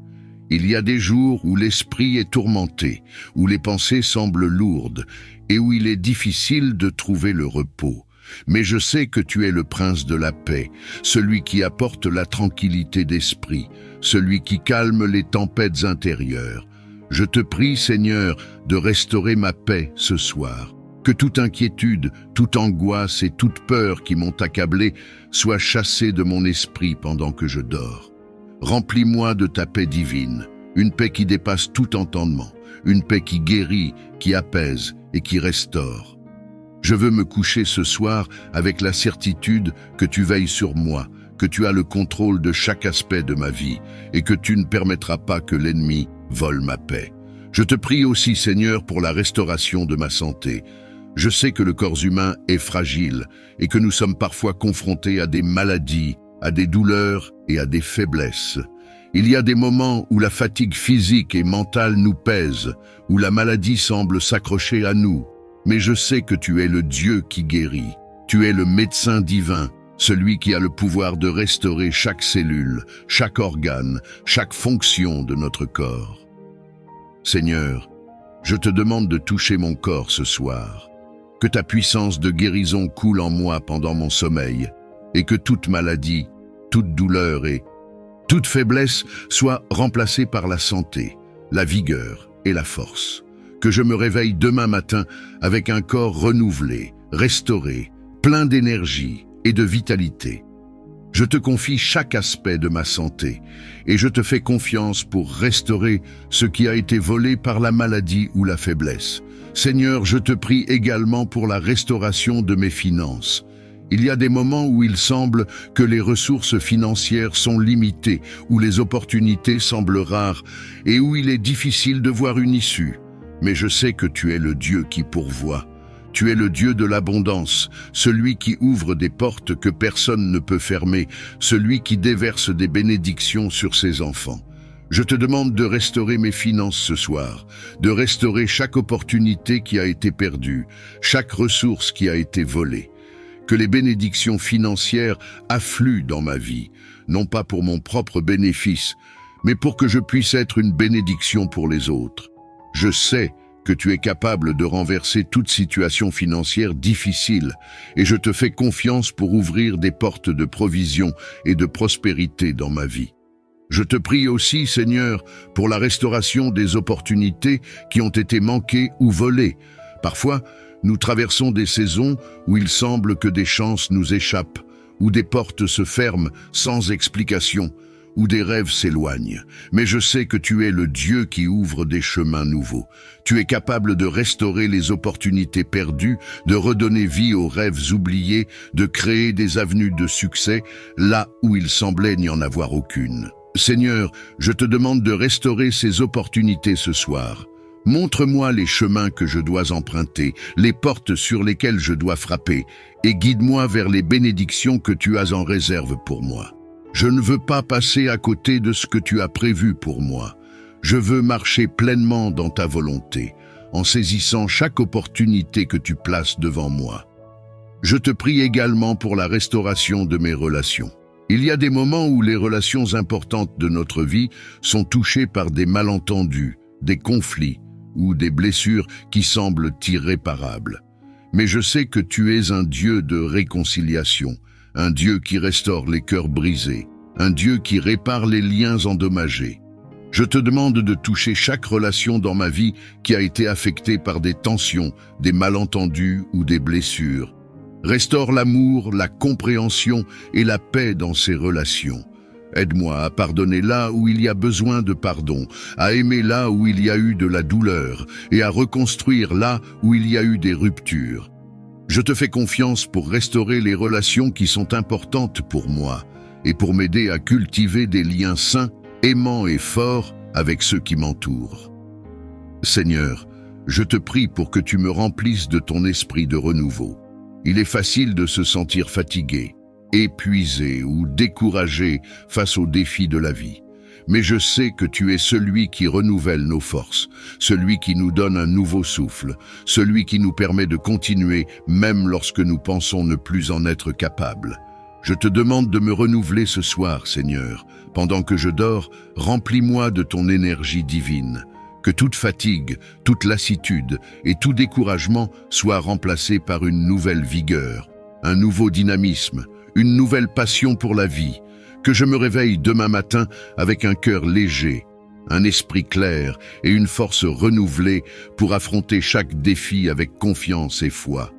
[SPEAKER 1] Il y a des jours où l'esprit est tourmenté, où les pensées semblent lourdes et où il est difficile de trouver le repos. Mais je sais que tu es le prince de la paix, celui qui apporte la tranquillité d'esprit, celui qui calme les tempêtes intérieures. Je te prie, Seigneur, de restaurer ma paix ce soir. Que toute inquiétude, toute angoisse et toute peur qui m'ont accablé soient chassées de mon esprit pendant que je dors. Remplis-moi de ta paix divine, une paix qui dépasse tout entendement, une paix qui guérit, qui apaise et qui restaure. Je veux me coucher ce soir avec la certitude que tu veilles sur moi, que tu as le contrôle de chaque aspect de ma vie et que tu ne permettras pas que l'ennemi vole ma paix. Je te prie aussi, Seigneur, pour la restauration de ma santé. Je sais que le corps humain est fragile et que nous sommes parfois confrontés à des maladies, à des douleurs et à des faiblesses. Il y a des moments où la fatigue physique et mentale nous pèse, où la maladie semble s'accrocher à nous. Mais je sais que tu es le Dieu qui guérit. Tu es le médecin divin, celui qui a le pouvoir de restaurer chaque cellule, chaque organe, chaque fonction de notre corps. Seigneur, je te demande de toucher mon corps ce soir, que ta puissance de guérison coule en moi pendant mon sommeil, et que toute maladie, toute douleur et toute faiblesse soient remplacées par la santé, la vigueur et la force. Que je me réveille demain matin avec un corps renouvelé, restauré, plein d'énergie et de vitalité. Je te confie chaque aspect de ma santé et je te fais confiance pour restaurer ce qui a été volé par la maladie ou la faiblesse. Seigneur, je te prie également pour la restauration de mes finances. Il y a des moments où il semble que les ressources financières sont limitées, où les opportunités semblent rares et où il est difficile de voir une issue. Mais je sais que tu es le Dieu qui pourvoit. Tu es le Dieu de l'abondance, celui qui ouvre des portes que personne ne peut fermer, celui qui déverse des bénédictions sur ses enfants. Je te demande de restaurer mes finances ce soir, de restaurer chaque opportunité qui a été perdue, chaque ressource qui a été volée. Que les bénédictions financières affluent dans ma vie, non pas pour mon propre bénéfice, mais pour que je puisse être une bénédiction pour les autres. Je sais que tu es capable de renverser toute situation financière difficile et je te fais confiance pour ouvrir des portes de provision et de prospérité dans ma vie. Je te prie aussi, Seigneur, pour la restauration des opportunités qui ont été manquées ou volées. Parfois, nous traversons des saisons où il semble que des chances nous échappent, où des portes se ferment sans explication, où des rêves s'éloignent. Mais je sais que tu es le Dieu qui ouvre des chemins nouveaux. Tu es capable de restaurer les opportunités perdues, de redonner vie aux rêves oubliés, de créer des avenues de succès là où il semblait n'y en avoir aucune. Seigneur, je te demande de restaurer ces opportunités ce soir. Montre-moi les chemins que je dois emprunter, les portes sur lesquelles je dois frapper, et guide-moi vers les bénédictions que tu as en réserve pour moi. Je ne veux pas passer à côté de ce que tu as prévu pour moi. Je veux marcher pleinement dans ta volonté, en saisissant chaque opportunité que tu places devant moi. Je te prie également pour la restauration de mes relations. Il y a des moments où les relations importantes de notre vie sont touchées par des malentendus, des conflits, ou des blessures qui semblent irréparables. Mais je sais que tu es un Dieu de réconciliation, un Dieu qui restaure les cœurs brisés, un Dieu qui répare les liens endommagés. Je te demande de toucher chaque relation dans ma vie qui a été affectée par des tensions, des malentendus ou des blessures. Restaure l'amour, la compréhension et la paix dans ces relations. Aide-moi à pardonner là où il y a besoin de pardon, à aimer là où il y a eu de la douleur et à reconstruire là où il y a eu des ruptures. Je te fais confiance pour restaurer les relations qui sont importantes pour moi et pour m'aider à cultiver des liens sains, aimants et forts avec ceux qui m'entourent. Seigneur, je te prie pour que tu me remplisses de ton esprit de renouveau. Il est facile de se sentir fatigué, épuisé ou découragé face aux défis de la vie. Mais je sais que tu es celui qui renouvelle nos forces, celui qui nous donne un nouveau souffle, celui qui nous permet de continuer même lorsque nous pensons ne plus en être capables. Je te demande de me renouveler ce soir, Seigneur. Pendant que je dors, remplis-moi de ton énergie divine. Que toute fatigue, toute lassitude et tout découragement soient remplacés par une nouvelle vigueur, un nouveau dynamisme, une nouvelle passion pour la vie, que je me réveille demain matin avec un cœur léger, un esprit clair et une force renouvelée pour affronter chaque défi avec confiance et foi.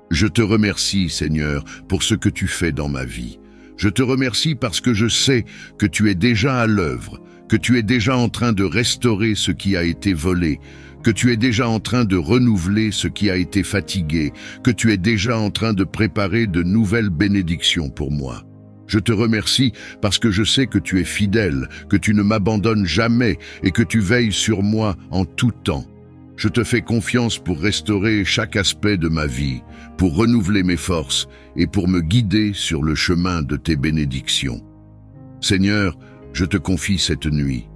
[SPEAKER 1] Je te remercie, Seigneur, pour ce que tu fais dans ma vie. Je te remercie parce que je sais que tu es déjà à l'œuvre, que tu es déjà en train de restaurer ce qui a été volé, que tu es déjà en train de renouveler ce qui a été fatigué, que tu es déjà en train de préparer de nouvelles bénédictions pour moi. Je te remercie parce que je sais que tu es fidèle, que tu ne m'abandonnes jamais et que tu veilles sur moi en tout temps. Je te fais confiance pour restaurer chaque aspect de ma vie, pour renouveler mes forces et pour me guider sur le chemin de tes bénédictions. Seigneur, je te confie cette nuit.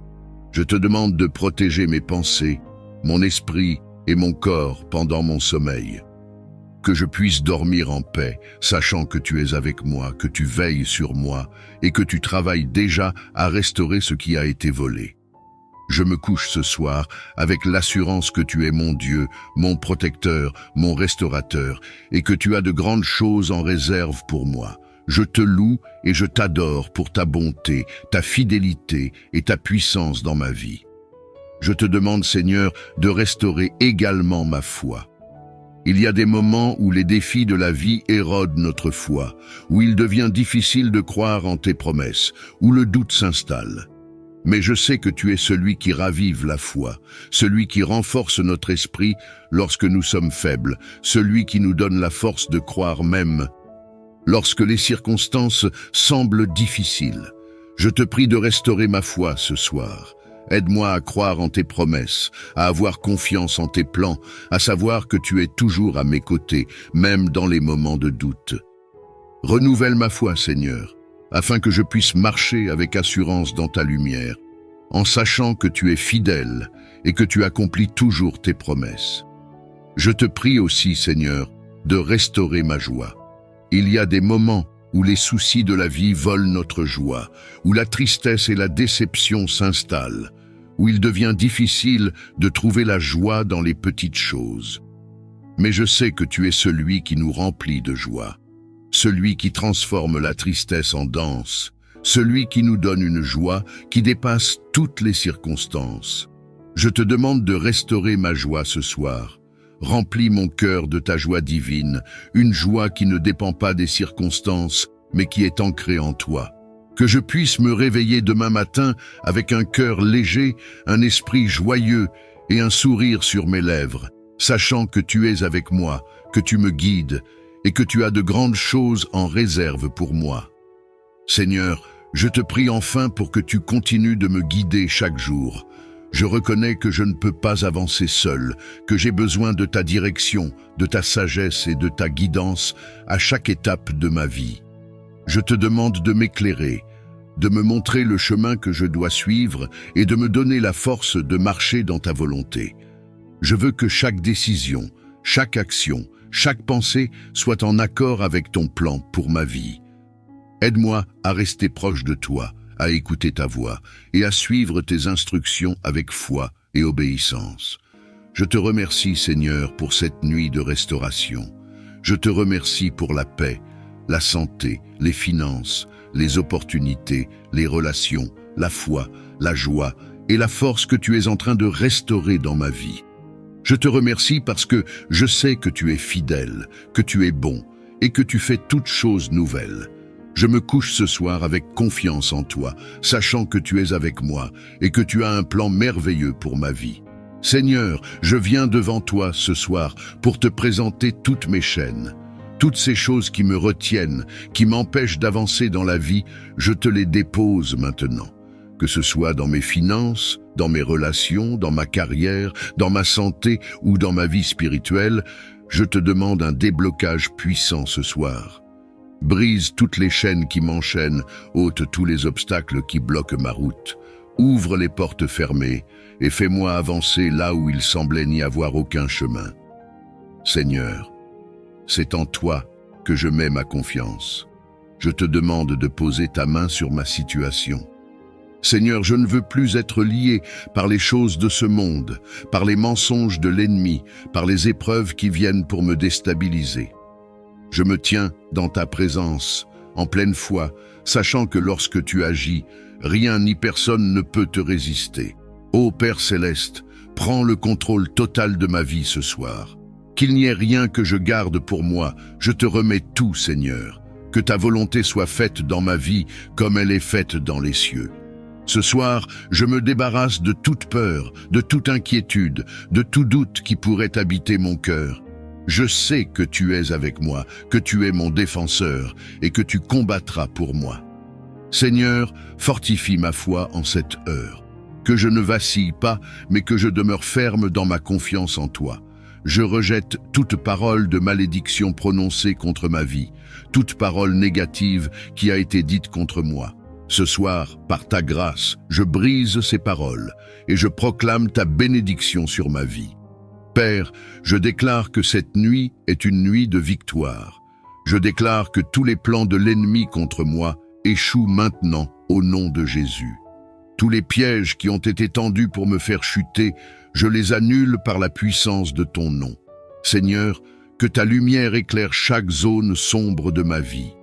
[SPEAKER 1] Je te demande de protéger mes pensées, mon esprit et mon corps pendant mon sommeil. que je puisse dormir en paix, sachant que tu es avec moi, que tu veilles sur moi et que tu travailles déjà à restaurer ce qui a été volé. Je me couche ce soir avec l'assurance que tu es mon Dieu, mon protecteur, mon restaurateur, et que tu as de grandes choses en réserve pour moi. Je te loue et je t'adore pour ta bonté, ta fidélité et ta puissance dans ma vie. Je te demande, Seigneur, de restaurer également ma foi. Il y a des moments où les défis de la vie érodent notre foi, où il devient difficile de croire en tes promesses, où le doute s'installe. Mais je sais que tu es celui qui ravive la foi, celui qui renforce notre esprit lorsque nous sommes faibles, celui qui nous donne la force de croire même lorsque les circonstances semblent difficiles. Je te prie de restaurer ma foi ce soir. Aide-moi à croire en tes promesses, à avoir confiance en tes plans, à savoir que tu es toujours à mes côtés, même dans les moments de doute. Renouvelle ma foi, Seigneur, afin que je puisse marcher avec assurance dans ta lumière, en sachant que tu es fidèle et que tu accomplis toujours tes promesses. Je te prie aussi, Seigneur, de restaurer ma joie. Il y a des moments où les soucis de la vie volent notre joie, où la tristesse et la déception s'installent, où il devient difficile de trouver la joie dans les petites choses. Mais je sais que tu es celui qui nous remplit de joie, celui qui transforme la tristesse en danse, celui qui nous donne une joie qui dépasse toutes les circonstances. Je te demande de restaurer ma joie ce soir. Remplis mon cœur de ta joie divine, une joie qui ne dépend pas des circonstances, mais qui est ancrée en toi. Que je puisse me réveiller demain matin avec un cœur léger, un esprit joyeux et un sourire sur mes lèvres, sachant que tu es avec moi, que tu me guides et que tu as de grandes choses en réserve pour moi. Seigneur, je te prie enfin pour que tu continues de me guider chaque jour. Je reconnais que je ne peux pas avancer seul, que j'ai besoin de ta direction, de ta sagesse et de ta guidance à chaque étape de ma vie. Je te demande de m'éclairer, de me montrer le chemin que je dois suivre et de me donner la force de marcher dans ta volonté. Je veux que chaque décision, chaque action, chaque pensée soit en accord avec ton plan pour ma vie. Aide-moi à rester proche de toi, à écouter ta voix et à suivre tes instructions avec foi et obéissance. Je te remercie, Seigneur, pour cette nuit de restauration. Je te remercie pour la paix, la santé, les finances, les opportunités, les relations, la foi, la joie et la force que tu es en train de restaurer dans ma vie. Je te remercie parce que je sais que tu es fidèle, que tu es bon et que tu fais toutes choses nouvelles. Je me couche ce soir avec confiance en toi, sachant que tu es avec moi et que tu as un plan merveilleux pour ma vie. Seigneur, je viens devant toi ce soir pour te présenter toutes mes chaînes. Toutes ces choses qui me retiennent, qui m'empêchent d'avancer dans la vie, je te les dépose maintenant. Que ce soit dans mes finances, dans mes relations, dans ma carrière, dans ma santé ou dans ma vie spirituelle, je te demande un déblocage puissant ce soir. Brise toutes les chaînes qui m'enchaînent, ôte tous les obstacles qui bloquent ma route. Ouvre les portes fermées et fais-moi avancer là où il semblait n'y avoir aucun chemin. Seigneur, c'est en toi que je mets ma confiance. Je te demande de poser ta main sur ma situation. Seigneur, je ne veux plus être lié par les choses de ce monde, par les mensonges de l'ennemi, par les épreuves qui viennent pour me déstabiliser. Je me tiens dans ta présence, en pleine foi, sachant que lorsque tu agis, rien ni personne ne peut te résister. Ô Père céleste, prends le contrôle total de ma vie ce soir. Qu'il n'y ait rien que je garde pour moi, je te remets tout, Seigneur. Que ta volonté soit faite dans ma vie comme elle est faite dans les cieux. Ce soir, je me débarrasse de toute peur, de toute inquiétude, de tout doute qui pourrait habiter mon cœur. Je sais que tu es avec moi, que tu es mon défenseur et que tu combattras pour moi. Seigneur, fortifie ma foi en cette heure. Que je ne vacille pas, mais que je demeure ferme dans ma confiance en toi. Je rejette toute parole de malédiction prononcée contre ma vie, toute parole négative qui a été dite contre moi. Ce soir, par ta grâce, je brise ces paroles et je proclame ta bénédiction sur ma vie. Père, je déclare que cette nuit est une nuit de victoire. Je déclare que tous les plans de l'ennemi contre moi échouent maintenant au nom de Jésus. Tous les pièges qui ont été tendus pour me faire chuter, je les annule par la puissance de ton nom. Seigneur, que ta lumière éclaire chaque zone sombre de ma vie.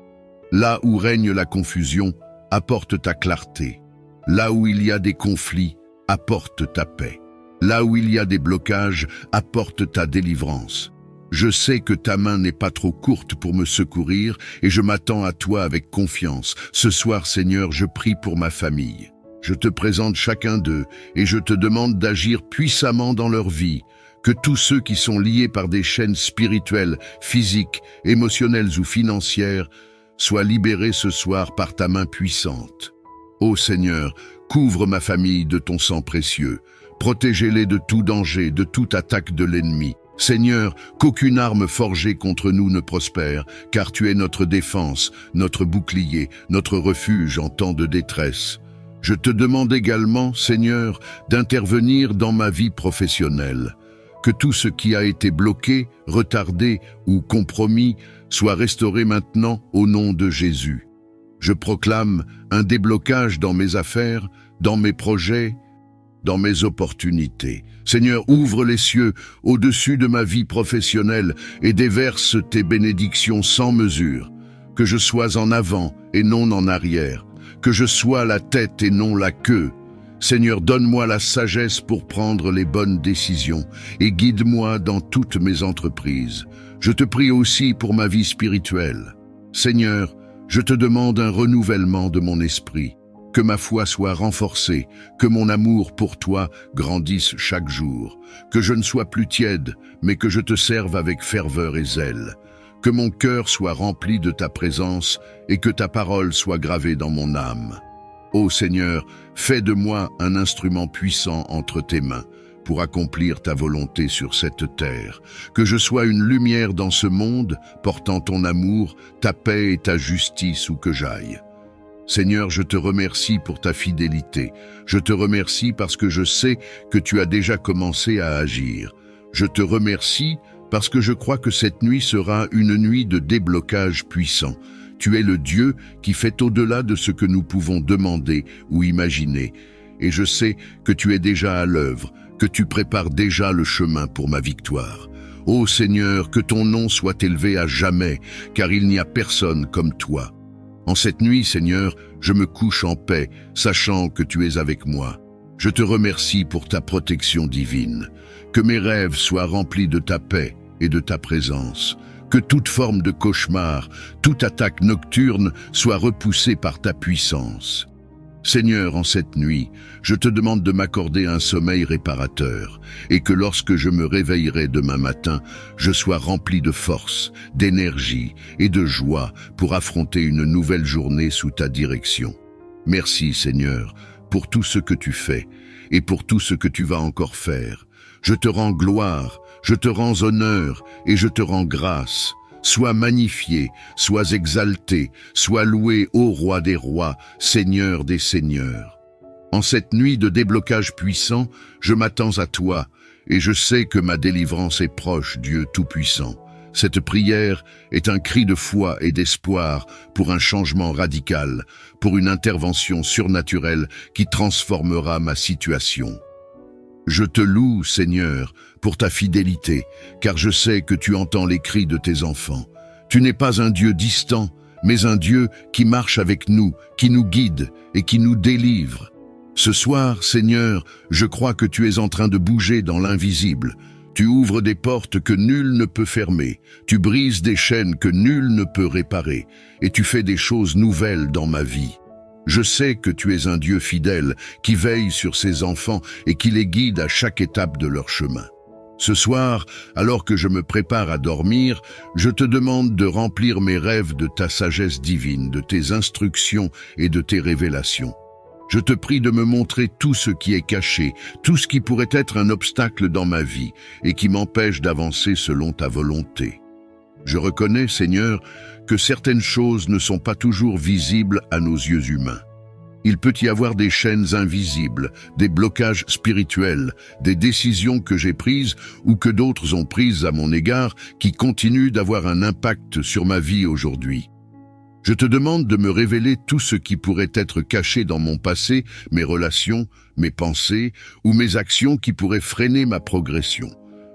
[SPEAKER 1] Là où règne la confusion, apporte ta clarté. Là où il y a des conflits, apporte ta paix. Là où il y a des blocages, apporte ta délivrance. Je sais que ta main n'est pas trop courte pour me secourir et je m'attends à toi avec confiance. Ce soir, Seigneur, je prie pour ma famille. Je te présente chacun d'eux et je te demande d'agir puissamment dans leur vie. Que tous ceux qui sont liés par des chaînes spirituelles, physiques, émotionnelles ou financières soient libérés ce soir par ta main puissante. Ô Seigneur, couvre ma famille de ton sang précieux. Protégez-les de tout danger, de toute attaque de l'ennemi. Seigneur, qu'aucune arme forgée contre nous ne prospère, car tu es notre défense, notre bouclier, notre refuge en temps de détresse. Je te demande également, Seigneur, d'intervenir dans ma vie professionnelle. Que tout ce qui a été bloqué, retardé ou compromis soit restauré maintenant au nom de Jésus. Je proclame un déblocage dans mes affaires, dans mes projets, dans mes opportunités. Seigneur, ouvre les cieux au-dessus de ma vie professionnelle et déverse tes bénédictions sans mesure. Que je sois en avant et non en arrière. Que je sois la tête et non la queue. Seigneur, donne-moi la sagesse pour prendre les bonnes décisions et guide-moi dans toutes mes entreprises. Je te prie aussi pour ma vie spirituelle. Seigneur, je te demande un renouvellement de mon esprit. Que ma foi soit renforcée, que mon amour pour toi grandisse chaque jour, que je ne sois plus tiède, mais que je te serve avec ferveur et zèle, que mon cœur soit rempli de ta présence et que ta parole soit gravée dans mon âme. Ô Seigneur, fais de moi un instrument puissant entre tes mains pour accomplir ta volonté sur cette terre, que je sois une lumière dans ce monde portant ton amour, ta paix et ta justice où que j'aille. Seigneur, je te remercie pour ta fidélité. Je te remercie parce que je sais que tu as déjà commencé à agir. Je te remercie parce que je crois que cette nuit sera une nuit de déblocage puissant. Tu es le Dieu qui fait au-delà de ce que nous pouvons demander ou imaginer. Et je sais que tu es déjà à l'œuvre, que tu prépares déjà le chemin pour ma victoire. Ô Seigneur, que ton nom soit élevé à jamais, car il n'y a personne comme toi. En cette nuit, Seigneur, je me couche en paix, sachant que tu es avec moi. Je te remercie pour ta protection divine. Que mes rêves soient remplis de ta paix et de ta présence. Que toute forme de cauchemar, toute attaque nocturne soit repoussée par ta puissance. Seigneur, en cette nuit, je te demande de m'accorder un sommeil réparateur et que lorsque je me réveillerai demain matin, je sois rempli de force, d'énergie et de joie pour affronter une nouvelle journée sous ta direction. Merci, Seigneur, pour tout ce que tu fais et pour tout ce que tu vas encore faire. Je te rends gloire, je te rends honneur et je te rends grâce. Sois magnifié, sois exalté, sois loué, ô Roi des rois, Seigneur des seigneurs. En cette nuit de déblocage puissant, je m'attends à toi, et je sais que ma délivrance est proche, Dieu Tout-Puissant. Cette prière est un cri de foi et d'espoir pour un changement radical, pour une intervention surnaturelle qui transformera ma situation. Je te loue, Seigneur, pour ta fidélité, car je sais que tu entends les cris de tes enfants. Tu n'es pas un Dieu distant, mais un Dieu qui marche avec nous, qui nous guide et qui nous délivre. Ce soir, Seigneur, je crois que tu es en train de bouger dans l'invisible. Tu ouvres des portes que nul ne peut fermer, tu brises des chaînes que nul ne peut réparer, et tu fais des choses nouvelles dans ma vie. Je sais que tu es un Dieu fidèle qui veille sur ses enfants et qui les guide à chaque étape de leur chemin. Ce soir, alors que je me prépare à dormir, je te demande de remplir mes rêves de ta sagesse divine, de tes instructions et de tes révélations. Je te prie de me montrer tout ce qui est caché, tout ce qui pourrait être un obstacle dans ma vie et qui m'empêche d'avancer selon ta volonté. Je reconnais, Seigneur, que certaines choses ne sont pas toujours visibles à nos yeux humains. Il peut y avoir des chaînes invisibles, des blocages spirituels, des décisions que j'ai prises ou que d'autres ont prises à mon égard qui continuent d'avoir un impact sur ma vie aujourd'hui. Je te demande de me révéler tout ce qui pourrait être caché dans mon passé, mes relations, mes pensées ou mes actions qui pourraient freiner ma progression.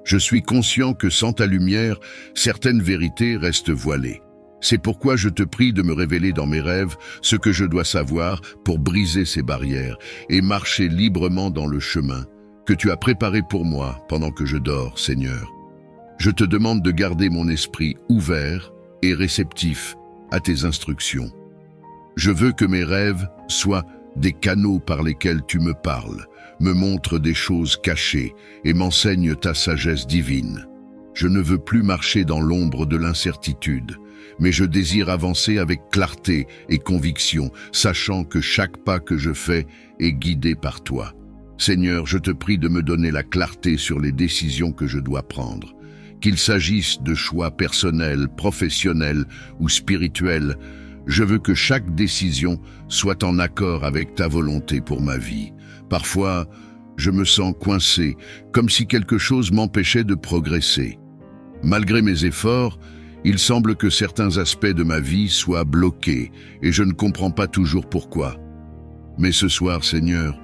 [SPEAKER 1] Je suis conscient que sans ta lumière, certaines vérités restent voilées. C'est pourquoi je te prie de me révéler dans mes rêves ce que je dois savoir pour briser ces barrières et marcher librement dans le chemin que tu as préparé pour moi pendant que je dors, Seigneur. Je te demande de garder mon esprit ouvert et réceptif à tes instructions. Je veux que mes rêves soient des canaux par lesquels tu me parles, me montres des choses cachées et m'enseignes ta sagesse divine. Je ne veux plus marcher dans l'ombre de l'incertitude, mais je désire avancer avec clarté et conviction, sachant que chaque pas que je fais est guidé par toi. Seigneur, je te prie de me donner la clarté sur les décisions que je dois prendre. Qu'il s'agisse de choix personnels, professionnels ou spirituels, je veux que chaque décision soit en accord avec ta volonté pour ma vie. Parfois, je me sens coincé, comme si quelque chose m'empêchait de progresser. Malgré mes efforts, il semble que certains aspects de ma vie soient bloqués et je ne comprends pas toujours pourquoi. Mais ce soir, Seigneur,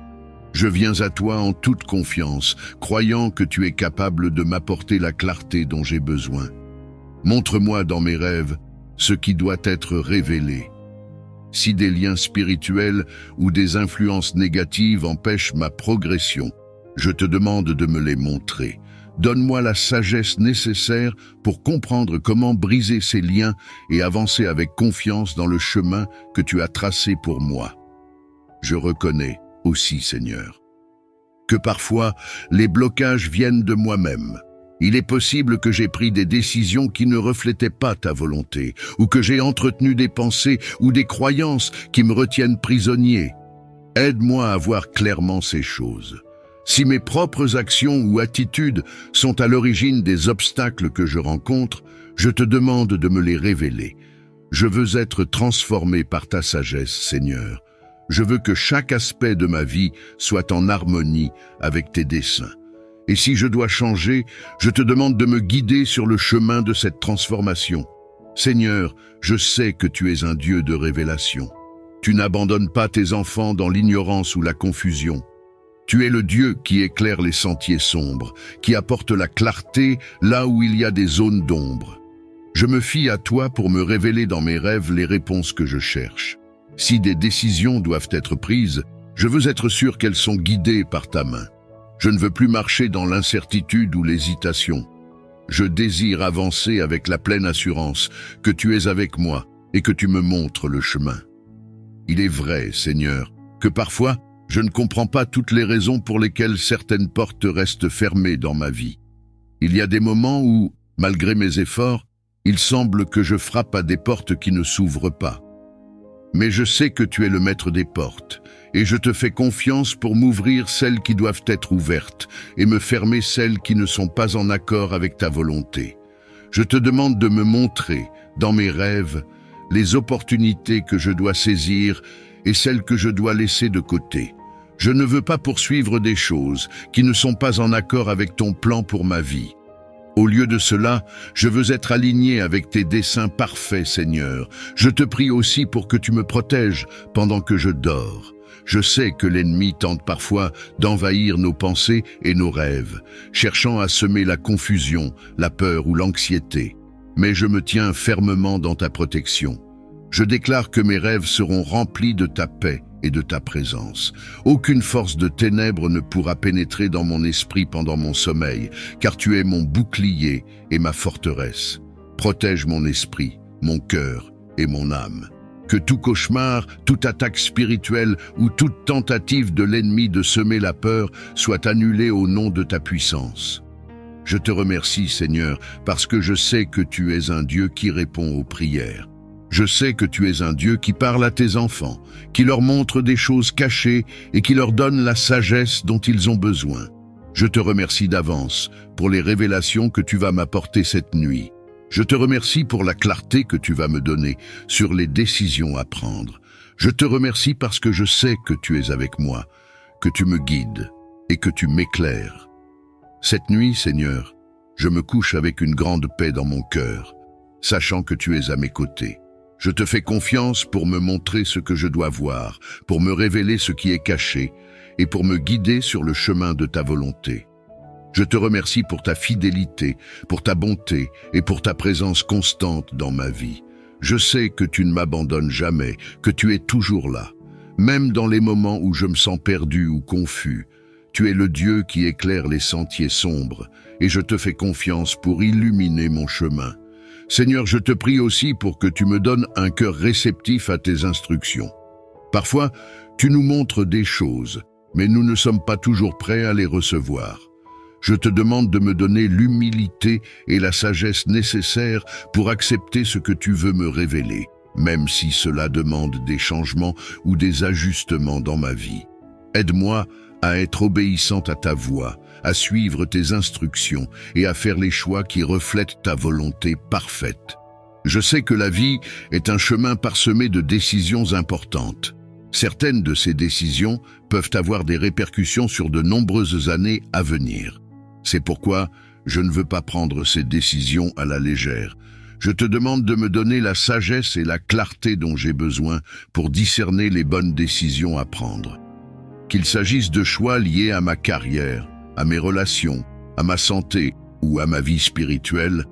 [SPEAKER 1] je viens à toi en toute confiance, croyant que tu es capable de m'apporter la clarté dont j'ai besoin. Montre-moi dans mes rêves ce qui doit être révélé. Si des liens spirituels ou des influences négatives empêchent ma progression, je te demande de me les montrer. Donne-moi la sagesse nécessaire pour comprendre comment briser ces liens et avancer avec confiance dans le chemin que tu as tracé pour moi. Je reconnais aussi, Seigneur, que parfois les blocages viennent de moi-même. Il est possible que j'ai pris des décisions qui ne reflétaient pas ta volonté, ou que j'ai entretenu des pensées ou des croyances qui me retiennent prisonnier. Aide-moi à voir clairement ces choses. Si mes propres actions ou attitudes sont à l'origine des obstacles que je rencontre, je te demande de me les révéler. Je veux être transformé par ta sagesse, Seigneur. Je veux que chaque aspect de ma vie soit en harmonie avec tes desseins. Et si je dois changer, je te demande de me guider sur le chemin de cette transformation. Seigneur, je sais que tu es un Dieu de révélation. Tu n'abandonnes pas tes enfants dans l'ignorance ou la confusion. Tu es le Dieu qui éclaire les sentiers sombres, qui apporte la clarté là où il y a des zones d'ombre. Je me fie à toi pour me révéler dans mes rêves les réponses que je cherche. Si des décisions doivent être prises, je veux être sûr qu'elles sont guidées par ta main. Je ne veux plus marcher dans l'incertitude ou l'hésitation. Je désire avancer avec la pleine assurance que tu es avec moi et que tu me montres le chemin. Il est vrai, Seigneur, que parfois, je ne comprends pas toutes les raisons pour lesquelles certaines portes restent fermées dans ma vie. Il y a des moments où, malgré mes efforts, il semble que je frappe à des portes qui ne s'ouvrent pas. Mais je sais que tu es le maître des portes, et je te fais confiance pour m'ouvrir celles qui doivent être ouvertes et me fermer celles qui ne sont pas en accord avec ta volonté. Je te demande de me montrer, dans mes rêves, les opportunités que je dois saisir et celles que je dois laisser de côté. Je ne veux pas poursuivre des choses qui ne sont pas en accord avec ton plan pour ma vie. Au lieu de cela, je veux être aligné avec tes desseins parfaits, Seigneur. Je te prie aussi pour que tu me protèges pendant que je dors. Je sais que l'ennemi tente parfois d'envahir nos pensées et nos rêves, cherchant à semer la confusion, la peur ou l'anxiété. Mais je me tiens fermement dans ta protection. Je déclare que mes rêves seront remplis de ta paix et de ta présence. Aucune force de ténèbres ne pourra pénétrer dans mon esprit pendant mon sommeil, car tu es mon bouclier et ma forteresse. Protège mon esprit, mon cœur et mon âme. Que tout cauchemar, toute attaque spirituelle ou toute tentative de l'ennemi de semer la peur soit annulée au nom de ta puissance. Je te remercie, Seigneur, parce que je sais que tu es un Dieu qui répond aux prières. Je sais que tu es un Dieu qui parle à tes enfants, qui leur montre des choses cachées et qui leur donne la sagesse dont ils ont besoin. Je te remercie d'avance pour les révélations que tu vas m'apporter cette nuit. Je te remercie pour la clarté que tu vas me donner sur les décisions à prendre. Je te remercie parce que je sais que tu es avec moi, que tu me guides et que tu m'éclaires. Cette nuit, Seigneur, je me couche avec une grande paix dans mon cœur, sachant que tu es à mes côtés. Je te fais confiance pour me montrer ce que je dois voir, pour me révéler ce qui est caché et pour me guider sur le chemin de ta volonté. Je te remercie pour ta fidélité, pour ta bonté et pour ta présence constante dans ma vie. Je sais que tu ne m'abandonnes jamais, que tu es toujours là. Même dans les moments où je me sens perdu ou confus, tu es le Dieu qui éclaire les sentiers sombres et je te fais confiance pour illuminer mon chemin. Seigneur, je te prie aussi pour que tu me donnes un cœur réceptif à tes instructions. Parfois, tu nous montres des choses, mais nous ne sommes pas toujours prêts à les recevoir. Je te demande de me donner l'humilité et la sagesse nécessaires pour accepter ce que tu veux me révéler, même si cela demande des changements ou des ajustements dans ma vie. Aide-moi à être obéissante à ta voix, à suivre tes instructions et à faire les choix qui reflètent ta volonté parfaite. Je sais que la vie est un chemin parsemé de décisions importantes. Certaines de ces décisions peuvent avoir des répercussions sur de nombreuses années à venir. C'est pourquoi je ne veux pas prendre ces décisions à la légère. Je te demande de me donner la sagesse et la clarté dont j'ai besoin pour discerner les bonnes décisions à prendre. Qu'il s'agisse de choix liés à ma carrière, à mes relations, à ma santé ou à ma vie spirituelle,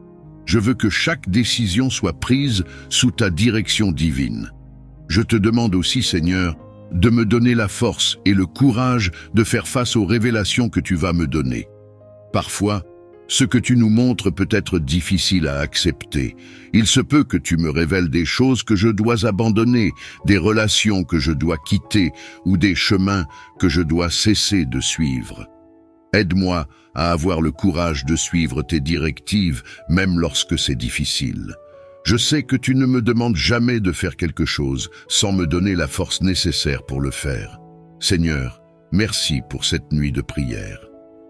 [SPEAKER 1] je veux que chaque décision soit prise sous ta direction divine. Je te demande aussi, Seigneur, de me donner la force et le courage de faire face aux révélations que tu vas me donner. Parfois, ce que tu nous montres peut être difficile à accepter. Il se peut que tu me révèles des choses que je dois abandonner, des relations que je dois quitter ou des chemins que je dois cesser de suivre. Aide-moi à avoir le courage de suivre tes directives, même lorsque c'est difficile. Je sais que tu ne me demandes jamais de faire quelque chose sans me donner la force nécessaire pour le faire. Seigneur, merci pour cette nuit de prière.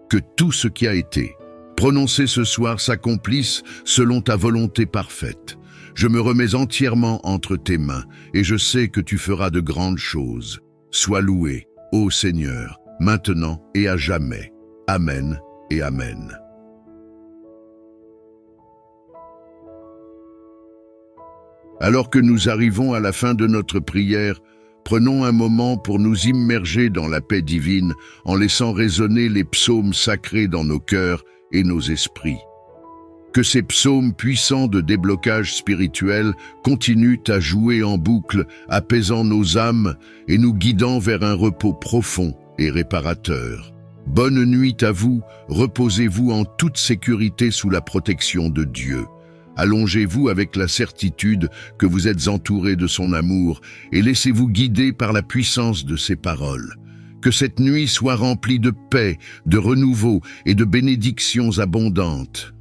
[SPEAKER 1] Que tout ce qui a été prononcé ce soir s'accomplisse selon ta volonté parfaite. Je me remets entièrement entre tes mains et je sais que tu feras de grandes choses. Sois loué, ô Seigneur, maintenant et à jamais. Amen et Amen. Alors que nous arrivons à la fin de notre prière, prenons un moment pour nous immerger dans la paix divine en laissant résonner les psaumes sacrés dans nos cœurs et nos esprits. Que ces psaumes puissants de déblocage spirituel continuent à jouer en boucle, apaisant nos âmes et nous guidant vers un repos profond et réparateur. Bonne nuit à vous, reposez-vous en toute sécurité sous la protection de Dieu. Allongez-vous avec la certitude que vous êtes entouré de son amour et laissez-vous guider par la puissance de ses paroles. Que cette nuit soit remplie de paix, de renouveau et de bénédictions abondantes.